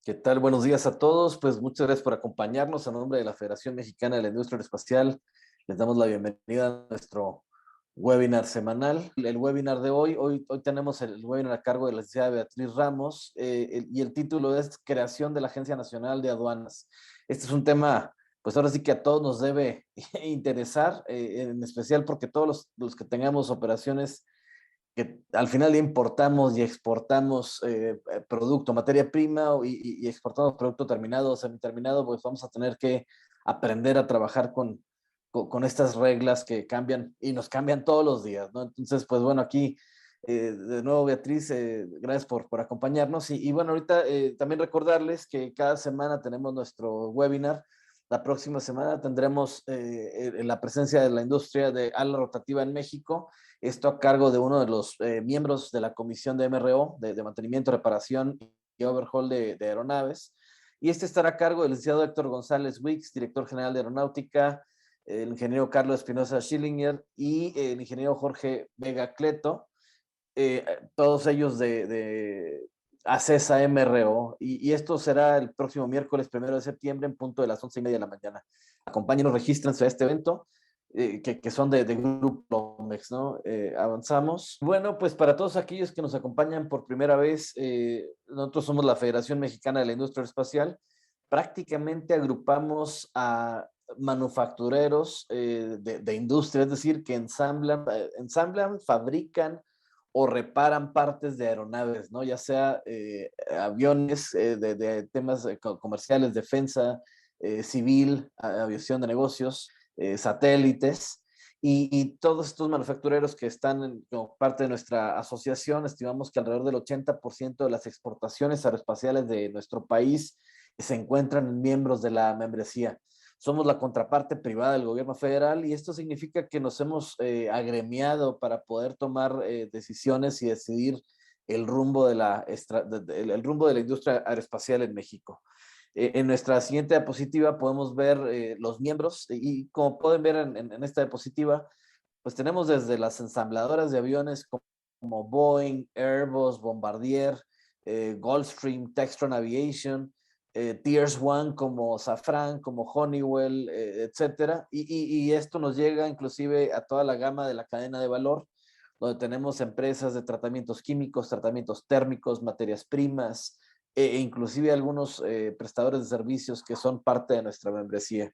¿Qué tal? Buenos días a todos. Pues muchas gracias por acompañarnos. A nombre de la Federación Mexicana de la Industria Aeroespacial, les damos la bienvenida a nuestro webinar semanal. El webinar de hoy tenemos el webinar a cargo de la licenciada Beatriz Ramos y el título es Creación de la Agencia Nacional de Aduanas. Este es un tema, pues ahora sí que a todos nos debe interesar, en especial porque todos los que tengamos operaciones que al final importamos y exportamos producto, materia prima y exportamos producto terminado o semiterminado, pues vamos a tener que aprender a trabajar con estas reglas que cambian y nos cambian todos los días, ¿no? Entonces, pues bueno, aquí de nuevo, Beatriz, gracias por acompañarnos. Y bueno, ahorita también recordarles que cada semana tenemos nuestro webinar. La próxima semana tendremos la presencia de la industria de ala rotativa en México, esto a cargo de uno de los miembros de la comisión de MRO, de mantenimiento, reparación y overhaul de aeronaves. Y este estará a cargo del licenciado Héctor González Wicks, director general de aeronáutica, el ingeniero Carlos Espinosa Schillinger y el ingeniero Jorge Vega Cleto, todos ellos de ACESA MRO. Y esto será el próximo miércoles 1 de septiembre en punto de las 11:30 de la mañana. Acompáñenos, regístrense a este evento que son de Grupo Lomex, ¿no? Avanzamos. Bueno, pues para todos aquellos que nos acompañan por primera vez, nosotros somos la Federación Mexicana de la Industria Espacial. Prácticamente agrupamos a manufactureros de industria, es decir, que ensamblan, fabrican o reparan partes de aeronaves, ¿no? Ya sea aviones de temas comerciales, defensa, civil, aviación de negocios, satélites, y todos estos manufactureros que están como parte de nuestra asociación, estimamos que alrededor del 80% de las exportaciones aeroespaciales de nuestro país se encuentran en miembros de la membresía. Somos la contraparte privada del gobierno federal y esto significa que nos hemos agremiado para poder tomar decisiones y decidir el rumbo el rumbo de la industria aeroespacial en México. En nuestra siguiente diapositiva podemos ver los miembros y como pueden ver en esta diapositiva, pues tenemos desde las ensambladoras de aviones como Boeing, Airbus, Bombardier, Gulfstream, Textron Aviation, Tiers One como Safran, como Honeywell, etcétera. Y esto nos llega inclusive a toda la gama de la cadena de valor, donde tenemos empresas de tratamientos químicos, tratamientos térmicos, materias primas, inclusive algunos prestadores de servicios que son parte de nuestra membresía.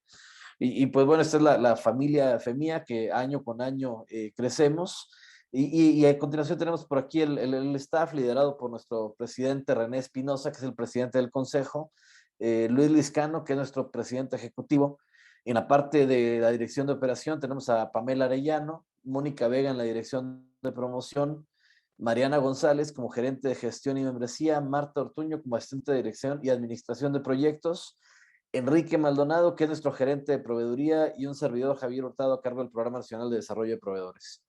Pues bueno, esta es la familia FEMIA que año con año crecemos. Y a continuación tenemos por aquí el staff liderado por nuestro presidente René Espinosa, que es el presidente del consejo, Luis Liscano, que es nuestro presidente ejecutivo. En la parte de la dirección de operación tenemos a Pamela Arellano, Mónica Vega en la dirección de promoción, Mariana González como gerente de gestión y membresía, Marta Ortuño como asistente de dirección y administración de proyectos, Enrique Maldonado, que es nuestro gerente de proveeduría, y un servidor, Javier Hurtado, a cargo del Programa Nacional de Desarrollo de Proveedores.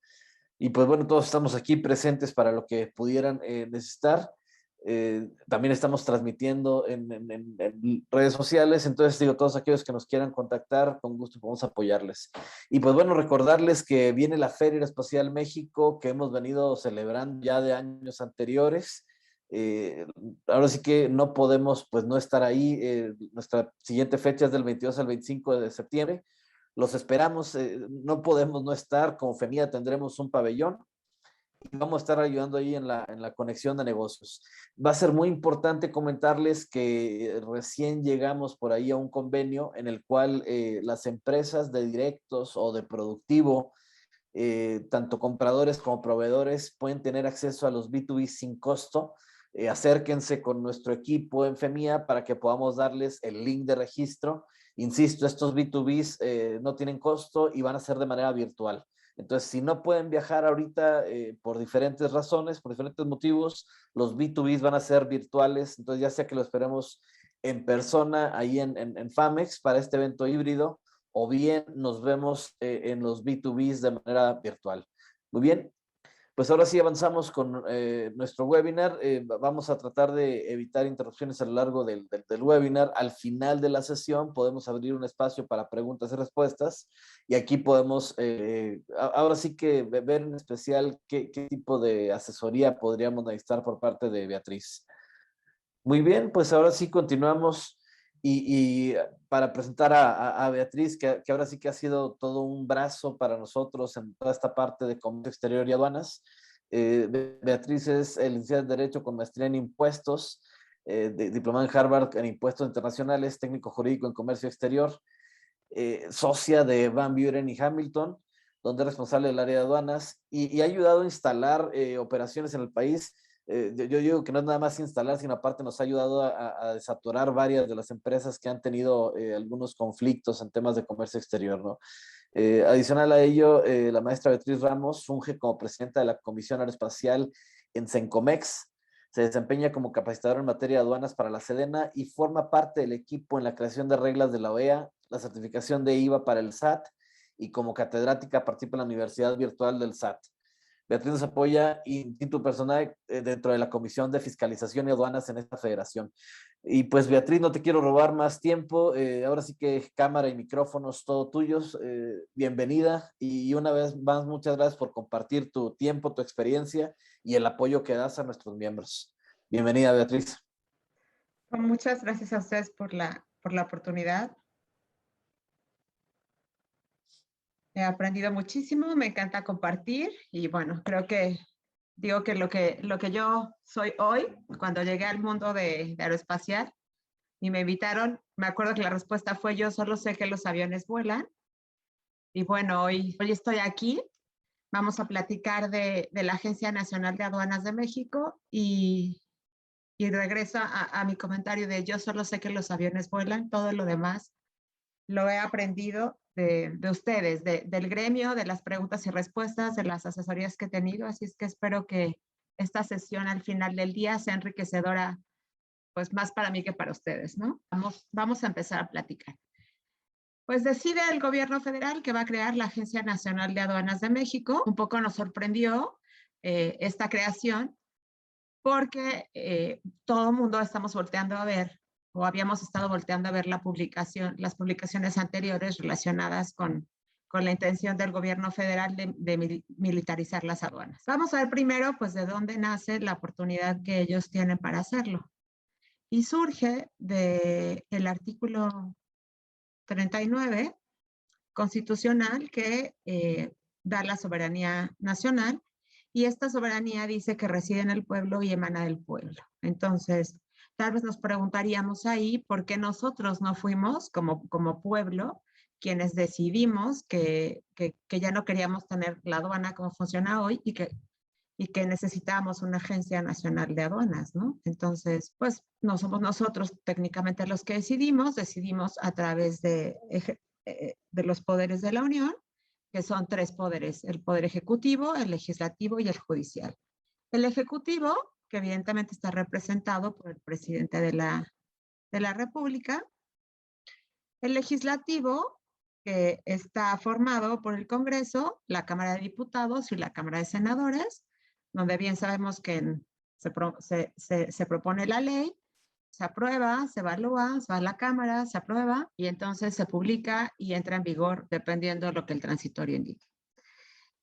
Y pues bueno, todos estamos aquí presentes para lo que pudieran necesitar. También estamos transmitiendo en redes sociales, entonces digo, todos aquellos que nos quieran contactar, con gusto podemos apoyarles. Y pues bueno, recordarles que viene la Feria Aeroespacial México, que hemos venido celebrando ya de años anteriores. Eh, Ahora sí que no podemos pues no estar ahí. Nuestra siguiente fecha es del 22 al 25 de septiembre. Los esperamos, no podemos no estar. Como FEMIA tendremos un pabellón y vamos a estar ayudando ahí en la conexión de negocios. Va a ser muy importante comentarles que recién llegamos por ahí a un convenio en el cual las empresas de directos o de productivo, tanto compradores como proveedores, pueden tener acceso a los B2B sin costo. Acérquense con nuestro equipo en FEMIA para que podamos darles el link de registro. Insisto, estos B2Bs no tienen costo y van a ser de manera virtual. Entonces, si no pueden viajar ahorita por diferentes razones, por diferentes motivos, los B2Bs van a ser virtuales. Entonces, ya sea que lo esperemos en persona ahí en FAMEX para este evento híbrido, o bien nos vemos en los B2Bs de manera virtual. Muy bien, pues ahora sí avanzamos con nuestro webinar. Vamos a tratar de evitar interrupciones a lo largo del webinar. Al final de la sesión podemos abrir un espacio para preguntas y respuestas y aquí podemos ahora sí que ver en especial qué tipo de asesoría podríamos necesitar por parte de Beatriz. Muy bien, pues ahora sí continuamos y para presentar a Beatriz, que ahora sí que ha sido todo un brazo para nosotros en toda esta parte de comercio exterior y aduanas. Beatriz es licenciada en Derecho con maestría en Impuestos, diplomada en Harvard en Impuestos Internacionales, técnico jurídico en Comercio Exterior, socia de Van Buren y Hamilton, donde es responsable del área de aduanas y ha ayudado a instalar operaciones en el país. Yo digo que no es nada más instalar, sino aparte nos ha ayudado a desaturar varias de las empresas que han tenido algunos conflictos en temas de comercio exterior, ¿no? Adicional a ello, la maestra Beatriz Ramos funge como presidenta de la Comisión Aeroespacial en Sencomex. Se desempeña como capacitador en materia de aduanas para la Sedena y forma parte del equipo en la creación de reglas de la OEA, la certificación de IVA para el SAT y como catedrática participa en la Universidad Virtual del SAT. Beatriz nos apoya in título personal dentro de la Comisión de Fiscalización y Aduanas en esta federación. Y pues Beatriz, no te quiero robar más tiempo. Ahora sí que cámara y micrófonos todo tuyos. Bienvenida y una vez más muchas gracias por compartir tu tiempo, tu experiencia y el apoyo que das a nuestros miembros. Bienvenida, Beatriz. Muchas gracias a ustedes por la oportunidad. He aprendido muchísimo, me encanta compartir y bueno, creo que digo que lo que yo soy hoy, cuando llegué al mundo de aeroespacial y me invitaron, me acuerdo que la respuesta fue yo solo sé que los aviones vuelan y bueno, hoy estoy aquí. Vamos a platicar de la Agencia Nacional de Aduanas de México y regreso a mi comentario de yo solo sé que los aviones vuelan, todo lo demás lo he aprendido de ustedes, del gremio, de las preguntas y respuestas, de las asesorías que he tenido, así es que espero que esta sesión al final del día sea enriquecedora, pues más para mí que para ustedes, ¿no? Vamos a empezar a platicar. Pues decide el gobierno federal que va a crear la Agencia Nacional de Aduanas de México. Un poco nos sorprendió esta creación porque todo el mundo estamos volteando a ver o habíamos estado volteando a ver las publicaciones anteriores relacionadas con la intención del gobierno federal de militarizar las aduanas. Vamos a ver primero, pues, de dónde nace la oportunidad que ellos tienen para hacerlo. Y surge del artículo 39 constitucional que da la soberanía nacional y esta soberanía dice que reside en el pueblo y emana del pueblo. Entonces, tal vez nos preguntaríamos ahí por qué nosotros no fuimos como pueblo quienes decidimos que ya no queríamos tener la aduana como funciona hoy y que necesitábamos una agencia nacional de aduanas, ¿no? Entonces, pues no somos nosotros técnicamente los que decidimos a través de los poderes de la Unión, que son tres poderes, el poder ejecutivo, el legislativo y el judicial. El ejecutivo, que evidentemente está representado por el presidente de la República, el legislativo, que está formado por el Congreso, la Cámara de Diputados y la Cámara de Senadores, donde bien sabemos que se propone la ley, se aprueba, se evalúa, se va a la Cámara, se aprueba y entonces se publica y entra en vigor dependiendo de lo que el transitorio indique.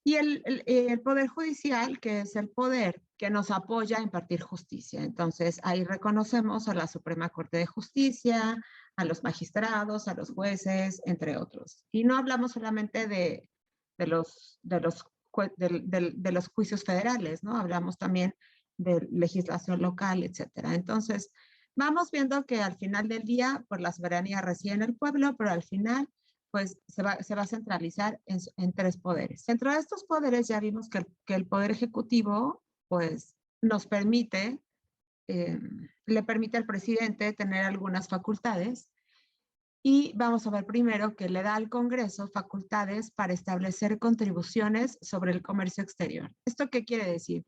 Y el Poder Judicial, que es el poder que nos apoya a impartir justicia. Entonces, ahí reconocemos a la Suprema Corte de Justicia, a los magistrados, a los jueces, entre otros. Y no hablamos solamente de los juicios federales, ¿no? Hablamos también de legislación local, etcétera. Entonces, vamos viendo que al final del día, pues la soberanía reside en el pueblo, pero al final pues se va a centralizar en tres poderes. Dentro de estos poderes ya vimos que el poder ejecutivo pues nos permite, le permite al presidente tener algunas facultades y vamos a ver primero que le da al Congreso facultades para establecer contribuciones sobre el comercio exterior. ¿Esto qué quiere decir?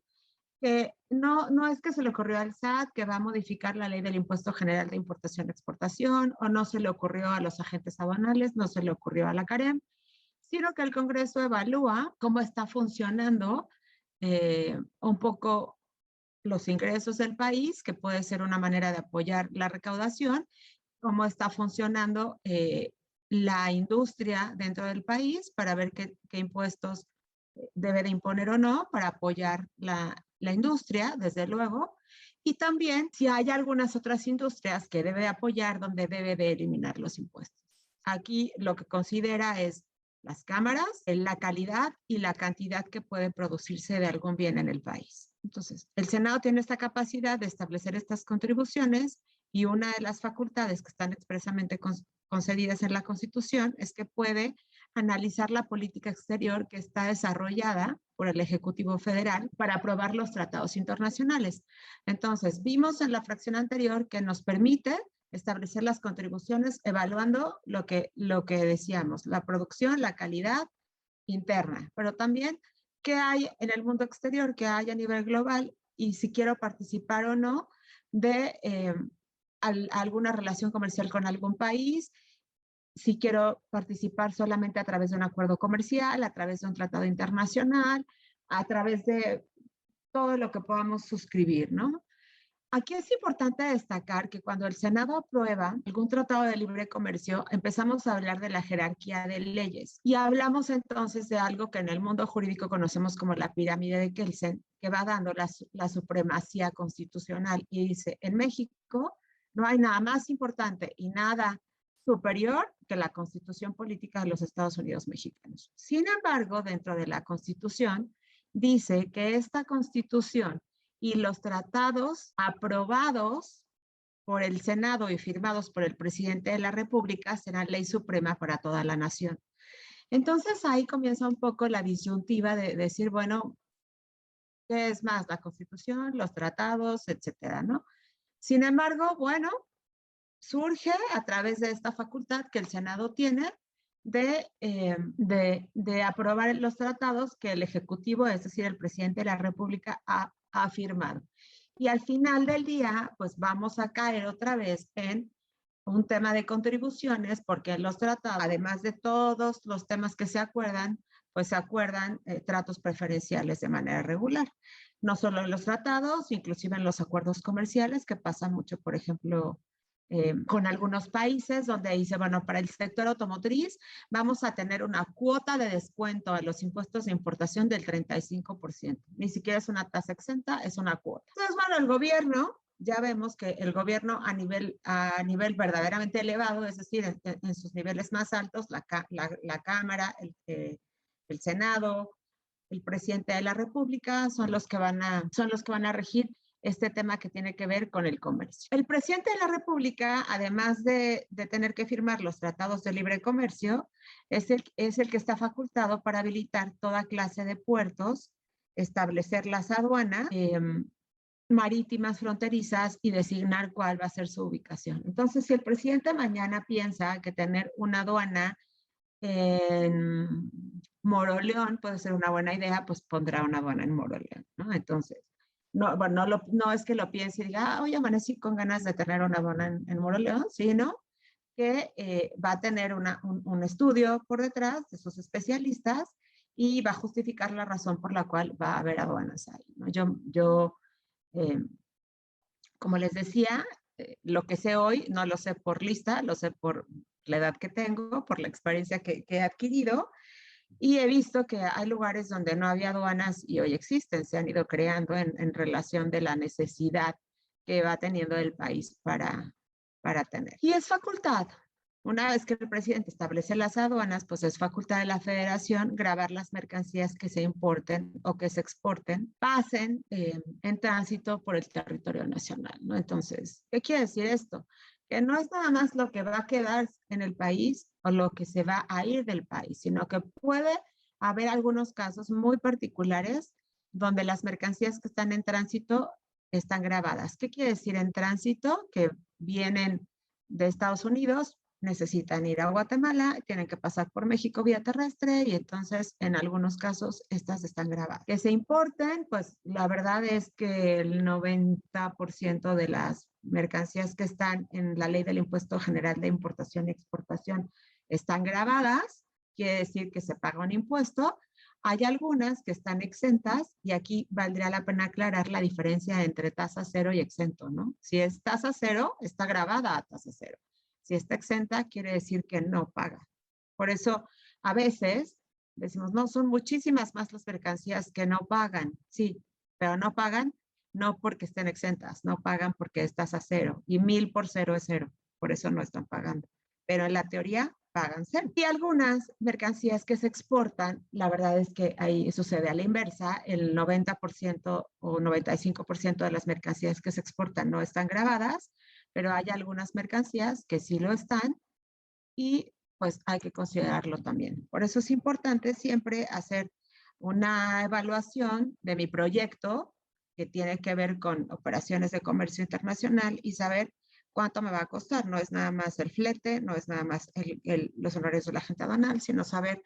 Que no es que se le ocurrió al SAT que va a modificar la ley del Impuesto General de Importación y Exportación, o no se le ocurrió a los agentes aduanales, no se le ocurrió a la CAREM, sino que el Congreso evalúa cómo está funcionando un poco los ingresos del país, que puede ser una manera de apoyar la recaudación, cómo está funcionando la industria dentro del país para ver qué impuestos debe de imponer o no para apoyar la industria, desde luego, y también si hay algunas otras industrias que debe apoyar, donde debe de eliminar los impuestos. Aquí lo que considera es las cámaras, la calidad y la cantidad que puede producirse de algún bien en el país. Entonces, el Senado tiene esta capacidad de establecer estas contribuciones y una de las facultades que están expresamente concedidas en la Constitución es que puede analizar la política exterior que está desarrollada por el Ejecutivo Federal para aprobar los tratados internacionales. Entonces, vimos en la fracción anterior que nos permite establecer las contribuciones evaluando lo que decíamos, la producción, la calidad interna, pero también qué hay en el mundo exterior, qué hay a nivel global y si quiero participar o no de alguna relación comercial con algún país, si quiero participar solamente a través de un acuerdo comercial, a través de un tratado internacional, a través de todo lo que podamos suscribir, ¿no? Aquí es importante destacar que cuando el Senado aprueba algún tratado de libre comercio, empezamos a hablar de la jerarquía de leyes y hablamos entonces de algo que en el mundo jurídico conocemos como la pirámide de Kelsen, que va dando la supremacía constitucional y dice, en México no hay nada más importante y nada superior que la Constitución Política de los Estados Unidos Mexicanos. Sin embargo, dentro de la Constitución dice que esta Constitución y los tratados aprobados por el Senado y firmados por el presidente de la República serán ley suprema para toda la nación. Entonces ahí comienza un poco la disyuntiva de decir, bueno, ¿qué es más? La Constitución, los tratados, etcétera, ¿no? Sin embargo, bueno, surge a través de esta facultad que el Senado tiene de aprobar los tratados que el Ejecutivo, es decir, el presidente de la República, ha firmado. Y al final del día, pues vamos a caer otra vez en un tema de contribuciones, porque en los tratados, además de todos los temas que se acuerdan, pues se acuerdan tratos preferenciales de manera regular. No solo en los tratados, inclusive en los acuerdos comerciales, que pasa mucho, por ejemplo, con algunos países donde dice, bueno, para el sector automotriz vamos a tener una cuota de descuento a los impuestos de importación del 35%. Ni siquiera es una tasa exenta, es una cuota. Entonces, bueno, el gobierno, ya vemos que el gobierno a nivel verdaderamente elevado, es decir, en sus niveles más altos, la Cámara, el Senado, el presidente de la República, son los que van a regir este tema que tiene que ver con el comercio. El presidente de la República, además de tener que firmar los tratados de libre comercio, es el que está facultado para habilitar toda clase de puertos, establecer las aduanas marítimas fronterizas y designar cuál va a ser su ubicación. Entonces, si el presidente mañana piensa que tener una aduana en Moroleón puede ser una buena idea, pues pondrá una aduana en Moroleón, ¿no? Entonces, no, bueno, no es que lo piense y diga, oye, amanecí con ganas de tener una aduana en Moroleón, sino que va a tener un estudio por detrás de sus especialistas y va a justificar la razón por la cual va a haber aduanas ahí, ¿no? Yo como les decía, lo que sé hoy no lo sé por lista, lo sé por la edad que tengo, por la experiencia que he adquirido, y he visto que hay lugares donde no había aduanas y hoy existen, se han ido creando en relación de la necesidad que va teniendo el país para tener. Y es facultad. Una vez que el presidente establece las aduanas, pues es facultad de la federación gravar las mercancías que se importen o que se exporten, pasen en tránsito por el territorio nacional, ¿no? Entonces, ¿qué quiere decir esto? Que no es nada más lo que va a quedar en el país o lo que se va a ir del país, sino que puede haber algunos casos muy particulares donde las mercancías que están en tránsito están grabadas. ¿Qué quiere decir en tránsito? Que vienen de Estados Unidos, necesitan ir a Guatemala, tienen que pasar por México vía terrestre y entonces en algunos casos estas están grabadas. Que se importen, pues la verdad es que el 90% de las mercancías que están en la ley del impuesto general de importación y exportación están grabadas, quiere decir que se paga un impuesto. Hay algunas que están exentas y aquí valdría la pena aclarar la diferencia entre tasa cero y exento, ¿no? Si es tasa cero, está grabada a tasa cero. Si está exenta, quiere decir que no paga. Por eso, a veces decimos, no, son muchísimas más las mercancías que no pagan. Sí, pero no pagan, no porque estén exentas, no pagan porque estás a cero, y 1000 por cero es cero, por eso no están pagando. Pero en la teoría pagan cero. Y algunas mercancías que se exportan, la verdad es que ahí sucede a la inversa, el 90% o 95% de las mercancías que se exportan no están grabadas, pero hay algunas mercancías que sí lo están y pues hay que considerarlo también. Por eso es importante siempre hacer una evaluación de mi proyecto que tiene que ver con operaciones de comercio internacional y saber cuánto me va a costar. No es nada más el flete, no es nada más los honorarios de la agente aduanal, sino saber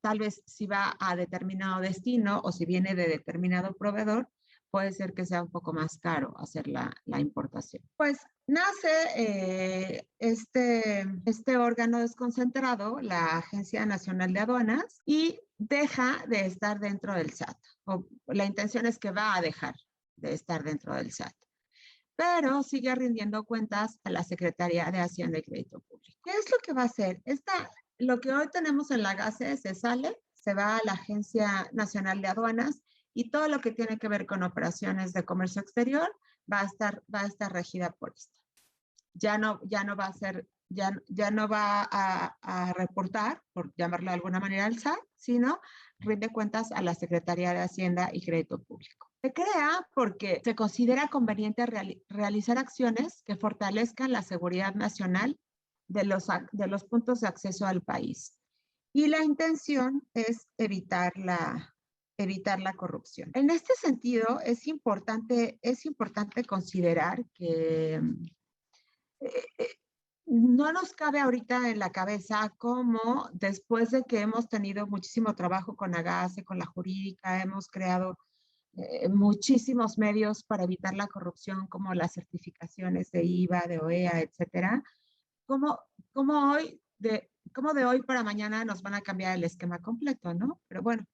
tal vez si va a determinado destino o si viene de determinado proveedor, puede ser que sea un poco más caro hacer la importación. Pues nace este órgano desconcentrado, la Agencia Nacional de Aduanas, y deja de estar dentro del SAT. O la intención es que va a dejar de estar dentro del SAT, pero sigue rindiendo cuentas a la Secretaría de Hacienda y Crédito Público. ¿Qué es lo que va a hacer? Lo que hoy tenemos en la GACE se sale, se va a la Agencia Nacional de Aduanas y todo lo que tiene que ver con operaciones de comercio exterior va a estar regida por esto. Ya no va a ser, ya no va a reportar, por llamarlo de alguna manera, al SAT, sino rinde cuentas a la Secretaría de Hacienda y Crédito Público. Se crea porque se considera conveniente realizar acciones que fortalezcan la seguridad nacional de los puntos de acceso al país. Y la intención es evitar la corrupción. En este sentido, es importante considerar que no nos cabe ahorita en la cabeza cómo después de que hemos tenido muchísimo trabajo con AGACE, con la jurídica, hemos creado muchísimos medios para evitar la corrupción, como las certificaciones de IVA, de OEA, etcétera, cómo de hoy para mañana nos van a cambiar el esquema completo, ¿no? Pero bueno,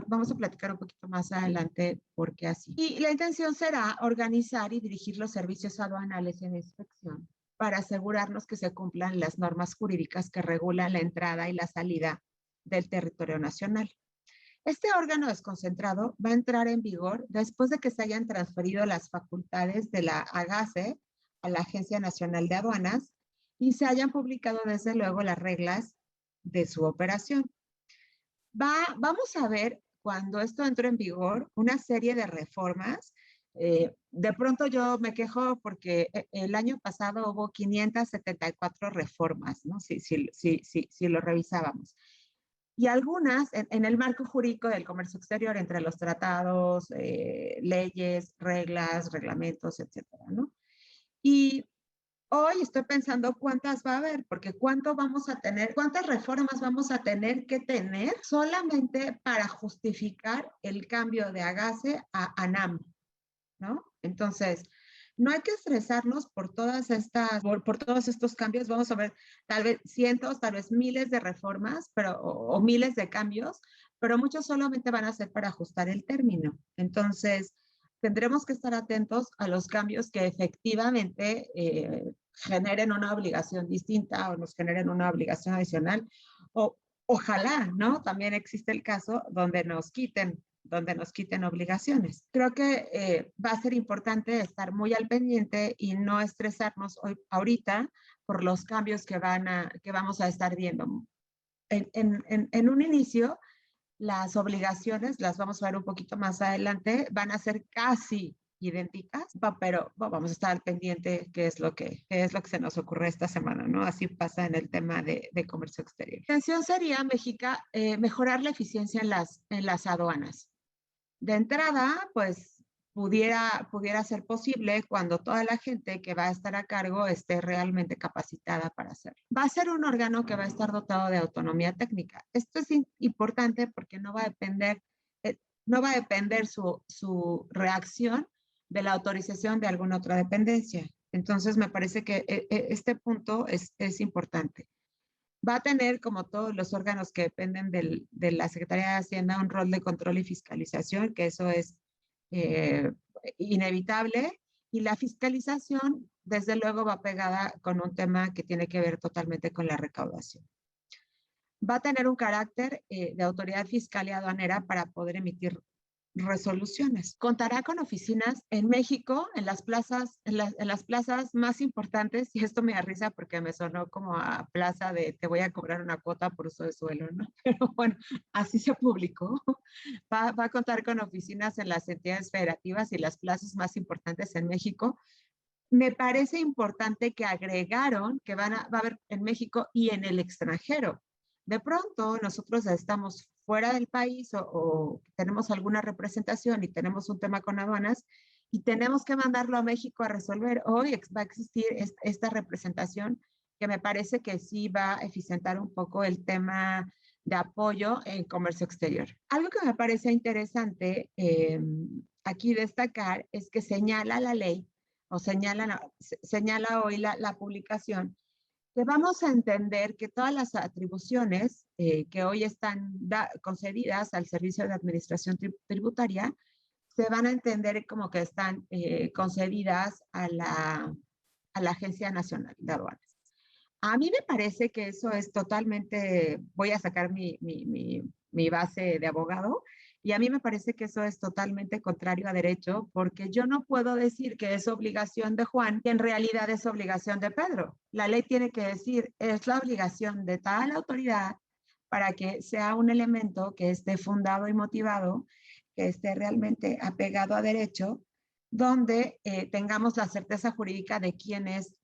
vamos a platicar un poquito más adelante por qué así. Y la intención será organizar y dirigir los servicios aduanales en inspección para asegurarnos que se cumplan las normas jurídicas que regulan la entrada y la salida del territorio nacional. Este órgano desconcentrado va a entrar en vigor después de que se hayan transferido las facultades de la AGACE a la Agencia Nacional de Aduanas y se hayan publicado desde luego las reglas de su operación. Vamos a ver cuando esto entró en vigor una serie de reformas. De pronto yo me quejo porque el año pasado hubo 574 reformas, ¿no? Si lo revisábamos. Y algunas en el marco jurídico del comercio exterior, entre los tratados, leyes, reglas, reglamentos, etcétera, ¿no? Y hoy estoy pensando cuántas va a haber, porque cuántas reformas vamos a tener que tener solamente para justificar el cambio de AGACE a ANAM, ¿no? Entonces, no hay que estresarnos por por todos estos cambios. Vamos a ver tal vez cientos, tal vez miles de reformas, o miles de cambios, pero muchos solamente van a ser para ajustar el término. Entonces, tendremos que estar atentos a los cambios que efectivamente generen una obligación distinta o nos generen una obligación adicional. Ojalá, ¿no? También existe el caso donde nos quiten obligaciones. Creo que va a ser importante estar muy al pendiente y no estresarnos ahorita por los cambios que vamos a estar viendo. En un inicio, las obligaciones, las vamos a ver un poquito más adelante, van a ser casi idénticas, pero vamos a estar al pendiente qué es lo que se nos ocurre esta semana, ¿no? Así pasa en el tema de comercio exterior. La intención sería, mejorar la eficiencia en las aduanas. De entrada, pues pudiera ser posible cuando toda la gente que va a estar a cargo esté realmente capacitada para hacerlo. Va a ser un órgano que va a estar dotado de autonomía técnica. Esto es importante porque no va a depender su reacción de la autorización de alguna otra dependencia. Entonces, me parece que este punto es importante. Va a tener, como todos los órganos que dependen de la Secretaría de Hacienda, un rol de control y fiscalización, que eso es inevitable, y la fiscalización, desde luego, va pegada con un tema que tiene que ver totalmente con la recaudación. Va a tener un carácter de autoridad fiscal y aduanera para poder emitir resoluciones. Contará con oficinas en México, en las plazas, en las plazas más importantes, y esto me da risa porque me sonó como a plaza de te voy a cobrar una cuota por uso de suelo, ¿no? Pero bueno, así se publicó. Va a contar con oficinas en las entidades federativas y las plazas más importantes en México. Me parece importante que agregaron que va a haber en México y en el extranjero. De pronto nosotros estamos fuera del país o tenemos alguna representación y tenemos un tema con aduanas y tenemos que mandarlo a México a resolver. Hoy va a existir esta representación que me parece que sí va a eficientar un poco el tema de apoyo en comercio exterior. Algo que me parece interesante aquí destacar es que señala la ley o señala hoy la publicación, que vamos a entender que todas las atribuciones que hoy están concedidas al Servicio de Administración Tributaria se van a entender como que están concedidas a la Agencia Nacional de Aduanas. A mí me parece que eso es totalmente, voy a sacar mi base de abogado, y a mí me parece que eso es totalmente contrario a derecho, porque yo no puedo decir que es obligación de Juan, que en realidad es obligación de Pedro. La ley tiene que decir, es la obligación de tal autoridad para que sea un elemento que esté fundado y motivado, que esté realmente apegado a derecho, donde tengamos la certeza jurídica de quién es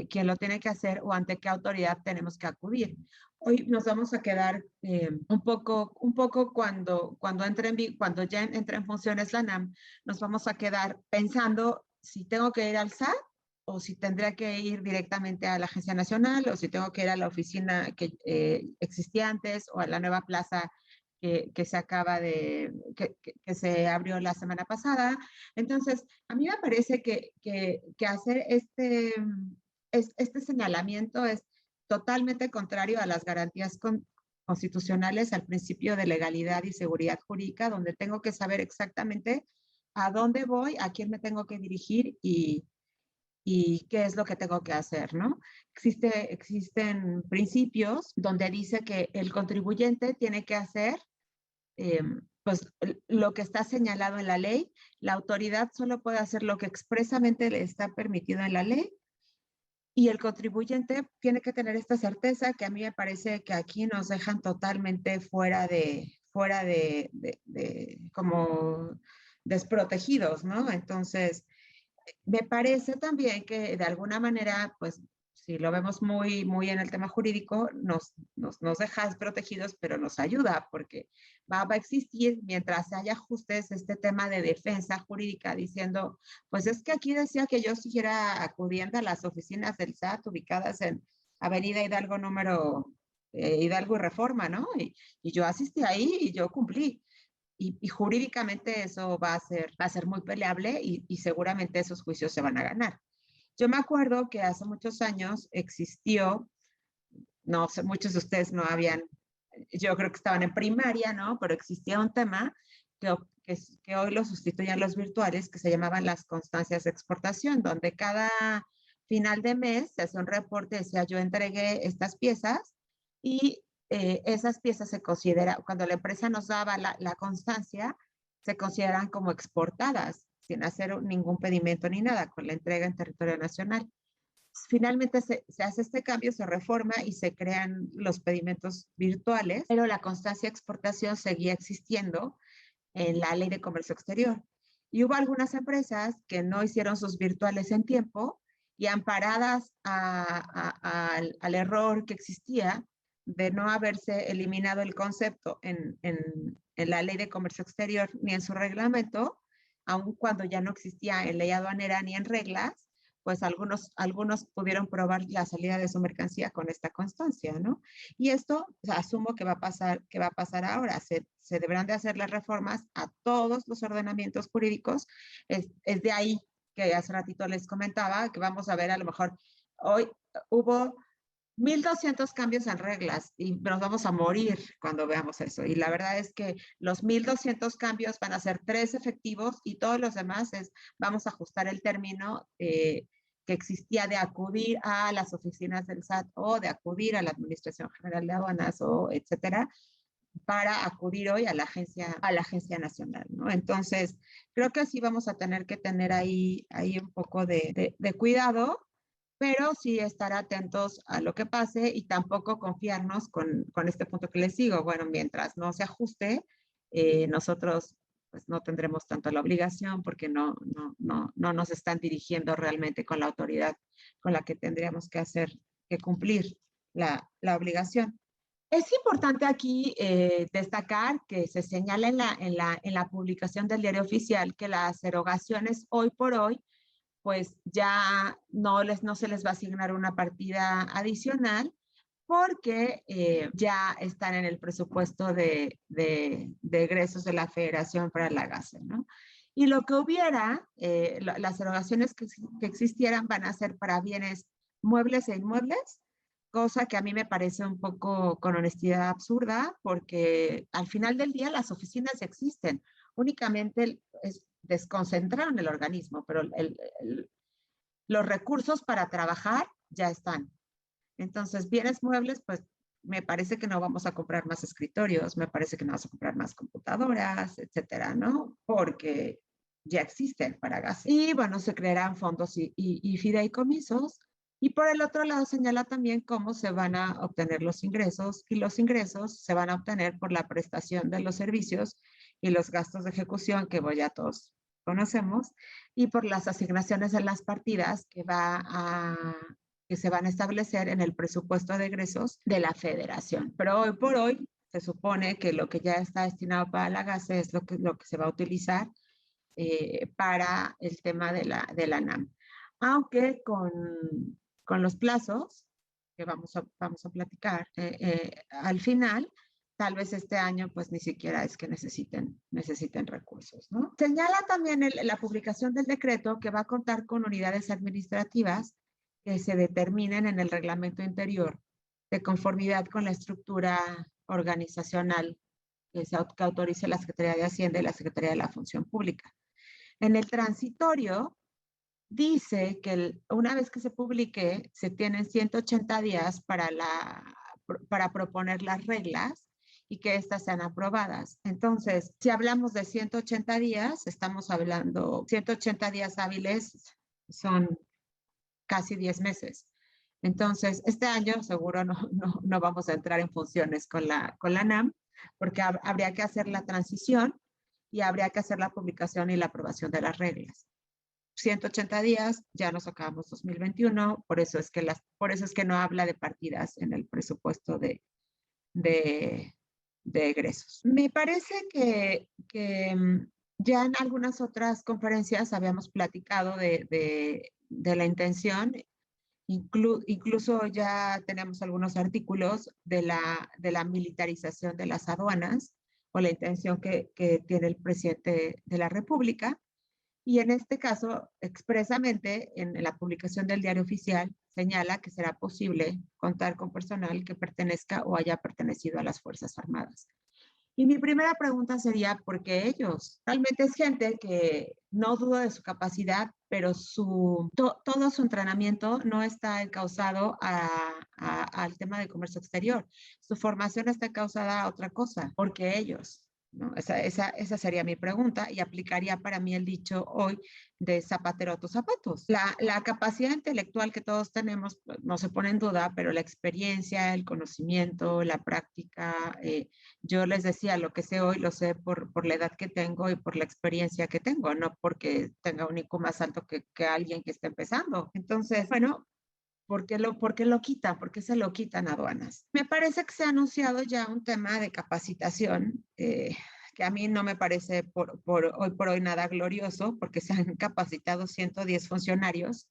quién lo tiene que hacer o ante qué autoridad tenemos que acudir. Hoy nos vamos a quedar un poco cuando ya entre en funciones la NAM, nos vamos a quedar pensando si tengo que ir al SAT o si tendría que ir directamente a la Agencia Nacional o si tengo que ir a la oficina que existía antes o a la nueva plaza que se acaba que se abrió la semana pasada. Entonces, a mí me parece que hacer este señalamiento es totalmente contrario a las garantías constitucionales, al principio de legalidad y seguridad jurídica, donde tengo que saber exactamente a dónde voy, a quién me tengo que dirigir y qué es lo que tengo que hacer, ¿no? Existen principios donde dice que el contribuyente tiene que hacer pues lo que está señalado en la ley. La autoridad solo puede hacer lo que expresamente le está permitido en la ley y el contribuyente tiene que tener esta certeza que a mí me parece que aquí nos dejan totalmente como desprotegidos, ¿no? Entonces, me parece también que de alguna manera, pues, si lo vemos muy en el tema jurídico, nos deja desprotegidos, pero nos ayuda porque va a existir mientras haya ajustes este tema de defensa jurídica diciendo, pues es que aquí decía que yo siguiera acudiendo a las oficinas del SAT ubicadas en Avenida Hidalgo número Hidalgo y Reforma, ¿no? Y yo asistí ahí y yo cumplí. Y jurídicamente eso va a ser muy peleable y seguramente esos juicios se van a ganar. Yo me acuerdo que hace muchos años existió, no sé, muchos de ustedes no habían, yo creo que estaban en primaria, ¿no? Pero existía un tema que hoy lo sustituyen los virtuales, que se llamaban las constancias de exportación, donde cada final de mes se hace un reporte, decía yo entregué estas piezas y esas piezas se consideran, cuando la empresa nos daba la constancia, se consideran como exportadas, sin hacer ningún pedimento ni nada, con la entrega en territorio nacional. Finalmente se hace este cambio, se reforma y se crean los pedimentos virtuales, pero la constancia de exportación seguía existiendo en la ley de comercio exterior. Y hubo algunas empresas que no hicieron sus virtuales en tiempo y amparadas al error que existía de no haberse eliminado el concepto en la ley de comercio exterior ni en su reglamento, aun cuando ya no existía en ley aduanera ni en reglas, pues algunos pudieron probar la salida de su mercancía con esta constancia, ¿no? Y esto o sea, asumo que va a pasar ahora. Se deberán de hacer las reformas a todos los ordenamientos jurídicos. Es de ahí que hace ratito les comentaba que vamos a ver a lo mejor hoy hubo 1,200 cambios en reglas y nos vamos a morir cuando veamos eso. Y la verdad es que los 1,200 cambios van a ser 3 efectivos y todos los demás vamos a ajustar el término que existía de acudir a las oficinas del SAT o de acudir a la Administración General de Aduanas o etcétera. para acudir hoy a la agencia nacional, ¿no? Entonces, creo que sí vamos a tener que tener ahí un poco de cuidado, pero sí estar atentos a lo que pase y tampoco confiarnos con este punto que les digo. Bueno, mientras no se ajuste, nosotros pues no tendremos tanto la obligación porque no nos están dirigiendo realmente con la autoridad con la que tendríamos que cumplir la obligación. Es importante aquí destacar que se señala en la publicación del diario oficial que las erogaciones hoy por hoy pues ya no se les va a asignar una partida adicional porque ya están en el presupuesto de egresos de la Federación para la GASE, ¿no? Y lo que hubiera, las erogaciones que existieran van a ser para bienes muebles e inmuebles, cosa que a mí me parece un poco con honestidad absurda, porque al final del día las oficinas existen, únicamente desconcentraron el organismo, pero los recursos para trabajar ya están. Entonces, bienes muebles, pues me parece que no vamos a comprar más escritorios, me parece que no vamos a comprar más computadoras, etcétera, ¿no? Porque ya existen para gas. Y bueno, se crearán fondos y fideicomisos. Y por el otro lado señala también cómo se van a obtener los ingresos, y los ingresos se van a obtener por la prestación de los servicios y los gastos de ejecución que ya todos conocemos, y por las asignaciones en las partidas que se van a establecer en el presupuesto de egresos de la Federación. Pero hoy por hoy se supone que lo que ya está destinado para la GASE es lo que se va a utilizar para el tema de la NAM. Aunque con los plazos que vamos a platicar al final, tal vez este año pues ni siquiera es que necesiten recursos, ¿no? Señala también la publicación del decreto que va a contar con unidades administrativas que se determinen en el reglamento interior de conformidad con la estructura organizacional que autorice la Secretaría de Hacienda y la Secretaría de la Función Pública. En el transitorio dice que una vez que se publique, se tienen 180 días para proponer las reglas y que éstas sean aprobadas. Entonces, si hablamos de 180 días, estamos hablando 180 días hábiles, son casi 10 meses. Entonces, este año seguro no vamos a entrar en funciones con la NAM, porque habría que hacer la transición y habría que hacer la publicación y la aprobación de las reglas. 180 días, ya nos acabamos 2021, por eso es que no habla de partidas en el presupuesto de egresos. Me parece que ya en algunas otras conferencias habíamos platicado de la intención, incluso ya tenemos algunos artículos de la militarización de las aduanas o la intención que tiene el presidente de la República. Y en este caso, expresamente, en la publicación del diario oficial, señala que será posible contar con personal que pertenezca o haya pertenecido a las Fuerzas Armadas. Y mi primera pregunta sería, ¿por qué ellos? Realmente es gente que no dudo de su capacidad, pero todo su entrenamiento no está encausado al tema de comercio exterior. Su formación está encausada a otra cosa. ¿Por qué ellos? ¿No? Esa sería mi pregunta y aplicaría para mí el dicho hoy de zapatero a tus zapatos. La capacidad intelectual que todos tenemos pues, no se pone en duda, pero la experiencia, el conocimiento, la práctica, yo les decía, lo que sé hoy lo sé por la edad que tengo y por la experiencia que tengo, no porque tenga un IQ más alto que alguien que esté empezando. Entonces, bueno, ¿por qué lo quitan? ¿Por qué se lo quitan aduanas? Me parece que se ha anunciado ya un tema de capacitación que a mí no me parece hoy por hoy nada glorioso, porque se han capacitado 110 funcionarios,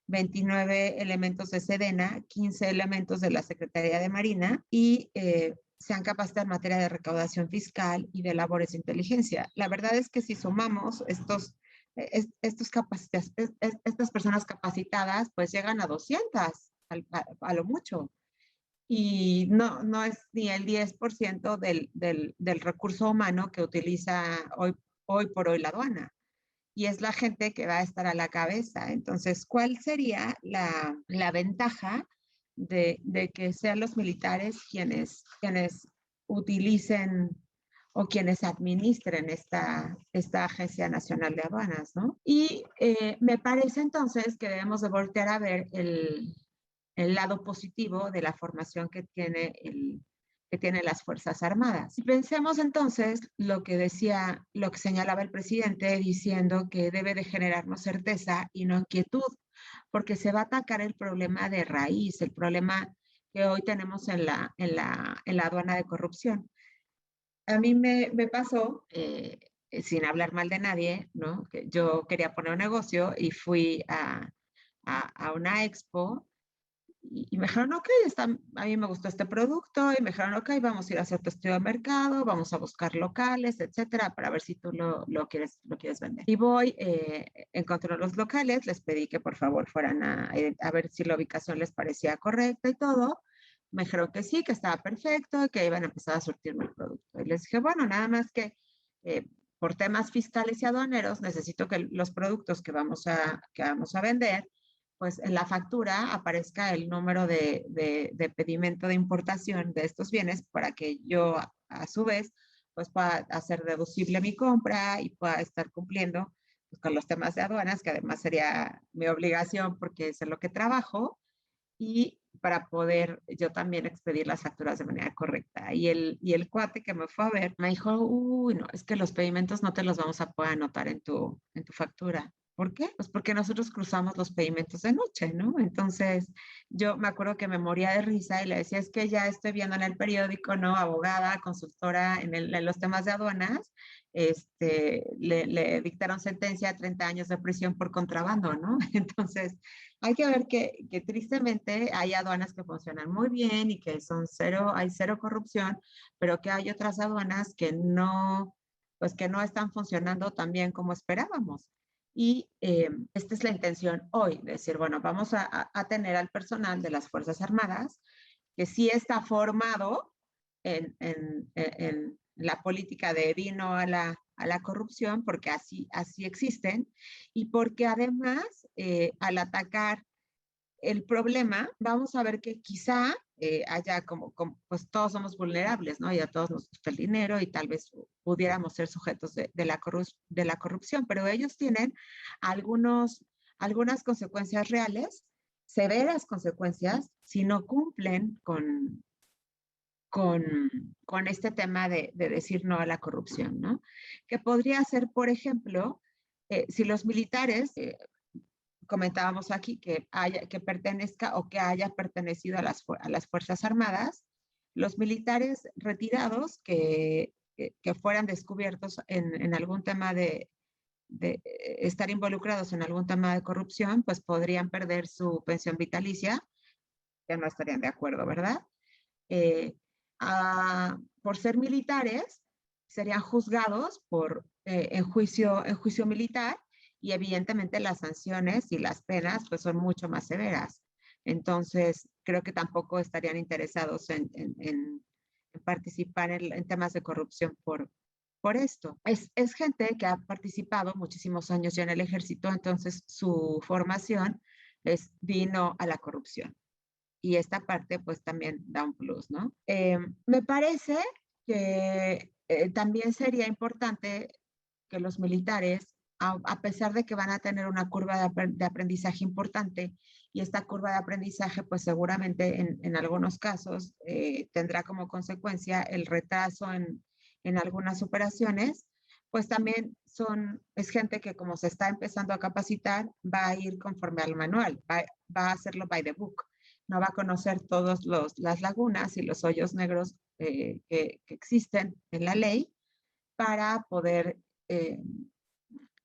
29 elementos de Sedena, 15 elementos de la Secretaría de Marina y se han capacitado en materia de recaudación fiscal y de labores de inteligencia. La verdad es que si sumamos estas personas capacitadas, pues llegan a 200 a lo mucho. Y no es ni el 10% del recurso humano que utiliza hoy por hoy la aduana. Y es la gente que va a estar a la cabeza. Entonces, ¿cuál sería la ventaja de que sean los militares quienes utilicen o quienes administren esta Agencia Nacional de Aduanas, ¿no? Y me parece entonces que debemos de voltear a ver el lado positivo de la formación que tienen las Fuerzas Armadas. Pensemos entonces lo que señalaba el presidente diciendo que debe de generarnos certeza y no inquietud, porque se va a atacar el problema de raíz, el problema que hoy tenemos en la aduana de corrupción. A mí me pasó, sin hablar mal de nadie, ¿no? Que yo quería poner un negocio y fui a una expo y me dijeron, ok, a mí me gustó este producto y me dijeron, ok, vamos a ir a hacer tu estudio de mercado, vamos a buscar locales, etcétera, para ver si tú lo quieres vender. Y voy, encontré los locales, les pedí que por favor fueran a ver si la ubicación les parecía correcta y todo. Me dijeron que sí, que estaba perfecto, que iban a empezar a surtirme el producto. Y les dije, bueno, nada más que por temas fiscales y aduaneros, necesito que los productos que vamos a vender, pues en la factura aparezca el número de pedimento de importación de estos bienes para que yo a su vez pues pueda hacer deducible mi compra y pueda estar cumpliendo pues, con los temas de aduanas, que además sería mi obligación porque es en lo que trabajo, y para poder yo también expedir las facturas de manera correcta. Y el cuate que me fue a ver me dijo, uy, no, es que los pedimentos no te los vamos a poder anotar en tu factura. ¿Por qué? Pues porque nosotros cruzamos los pedimentos de noche, ¿no? Entonces, yo me acuerdo que me moría de risa y le decía, es que ya estoy viendo en el periódico, ¿no? Abogada, consultora en los temas de aduanas, le dictaron sentencia a 30 años de prisión por contrabando, ¿no? Entonces, hay que ver que tristemente hay aduanas que funcionan muy bien y que hay cero corrupción, pero que hay otras aduanas pues que no están funcionando tan bien como esperábamos. Y esta es la intención hoy, decir, bueno, vamos a tener al personal de las Fuerzas Armadas que sí está formado en la política de no a la corrupción, porque así existen, y porque además al atacar el problema, vamos a ver que quizá haya pues todos somos vulnerables, ¿no? Y a todos nos gusta el dinero y tal vez pudiéramos ser sujetos de la corrupción, pero ellos tienen algunas consecuencias reales, severas consecuencias, si no cumplen con este tema de decir no a la corrupción, ¿no? Que podría ser, por ejemplo, si los militares, comentábamos aquí, que pertenezca o que haya pertenecido a las Fuerzas Armadas, los militares retirados que fueran descubiertos en algún tema de estar involucrados en algún tema de corrupción, pues podrían perder su pensión vitalicia, que no estarían de acuerdo, ¿verdad? Eh, por ser militares, serían juzgados en juicio militar y evidentemente las sanciones y las penas pues son mucho más severas. Entonces, creo que tampoco estarían interesados en participar en temas de corrupción por esto. Es gente que ha participado muchísimos años ya en el ejército, entonces su formación vino a la corrupción. Y esta parte pues también da un plus, ¿no? Me parece que también sería importante que los militares, a pesar de que van a tener una curva de aprendizaje importante, y esta curva de aprendizaje pues seguramente en algunos casos tendrá como consecuencia el retraso en algunas operaciones, pues también es gente que como se está empezando a capacitar, va a ir conforme al manual, va a hacerlo by the book, no va a conocer todas las lagunas y los hoyos negros que existen en la ley para poder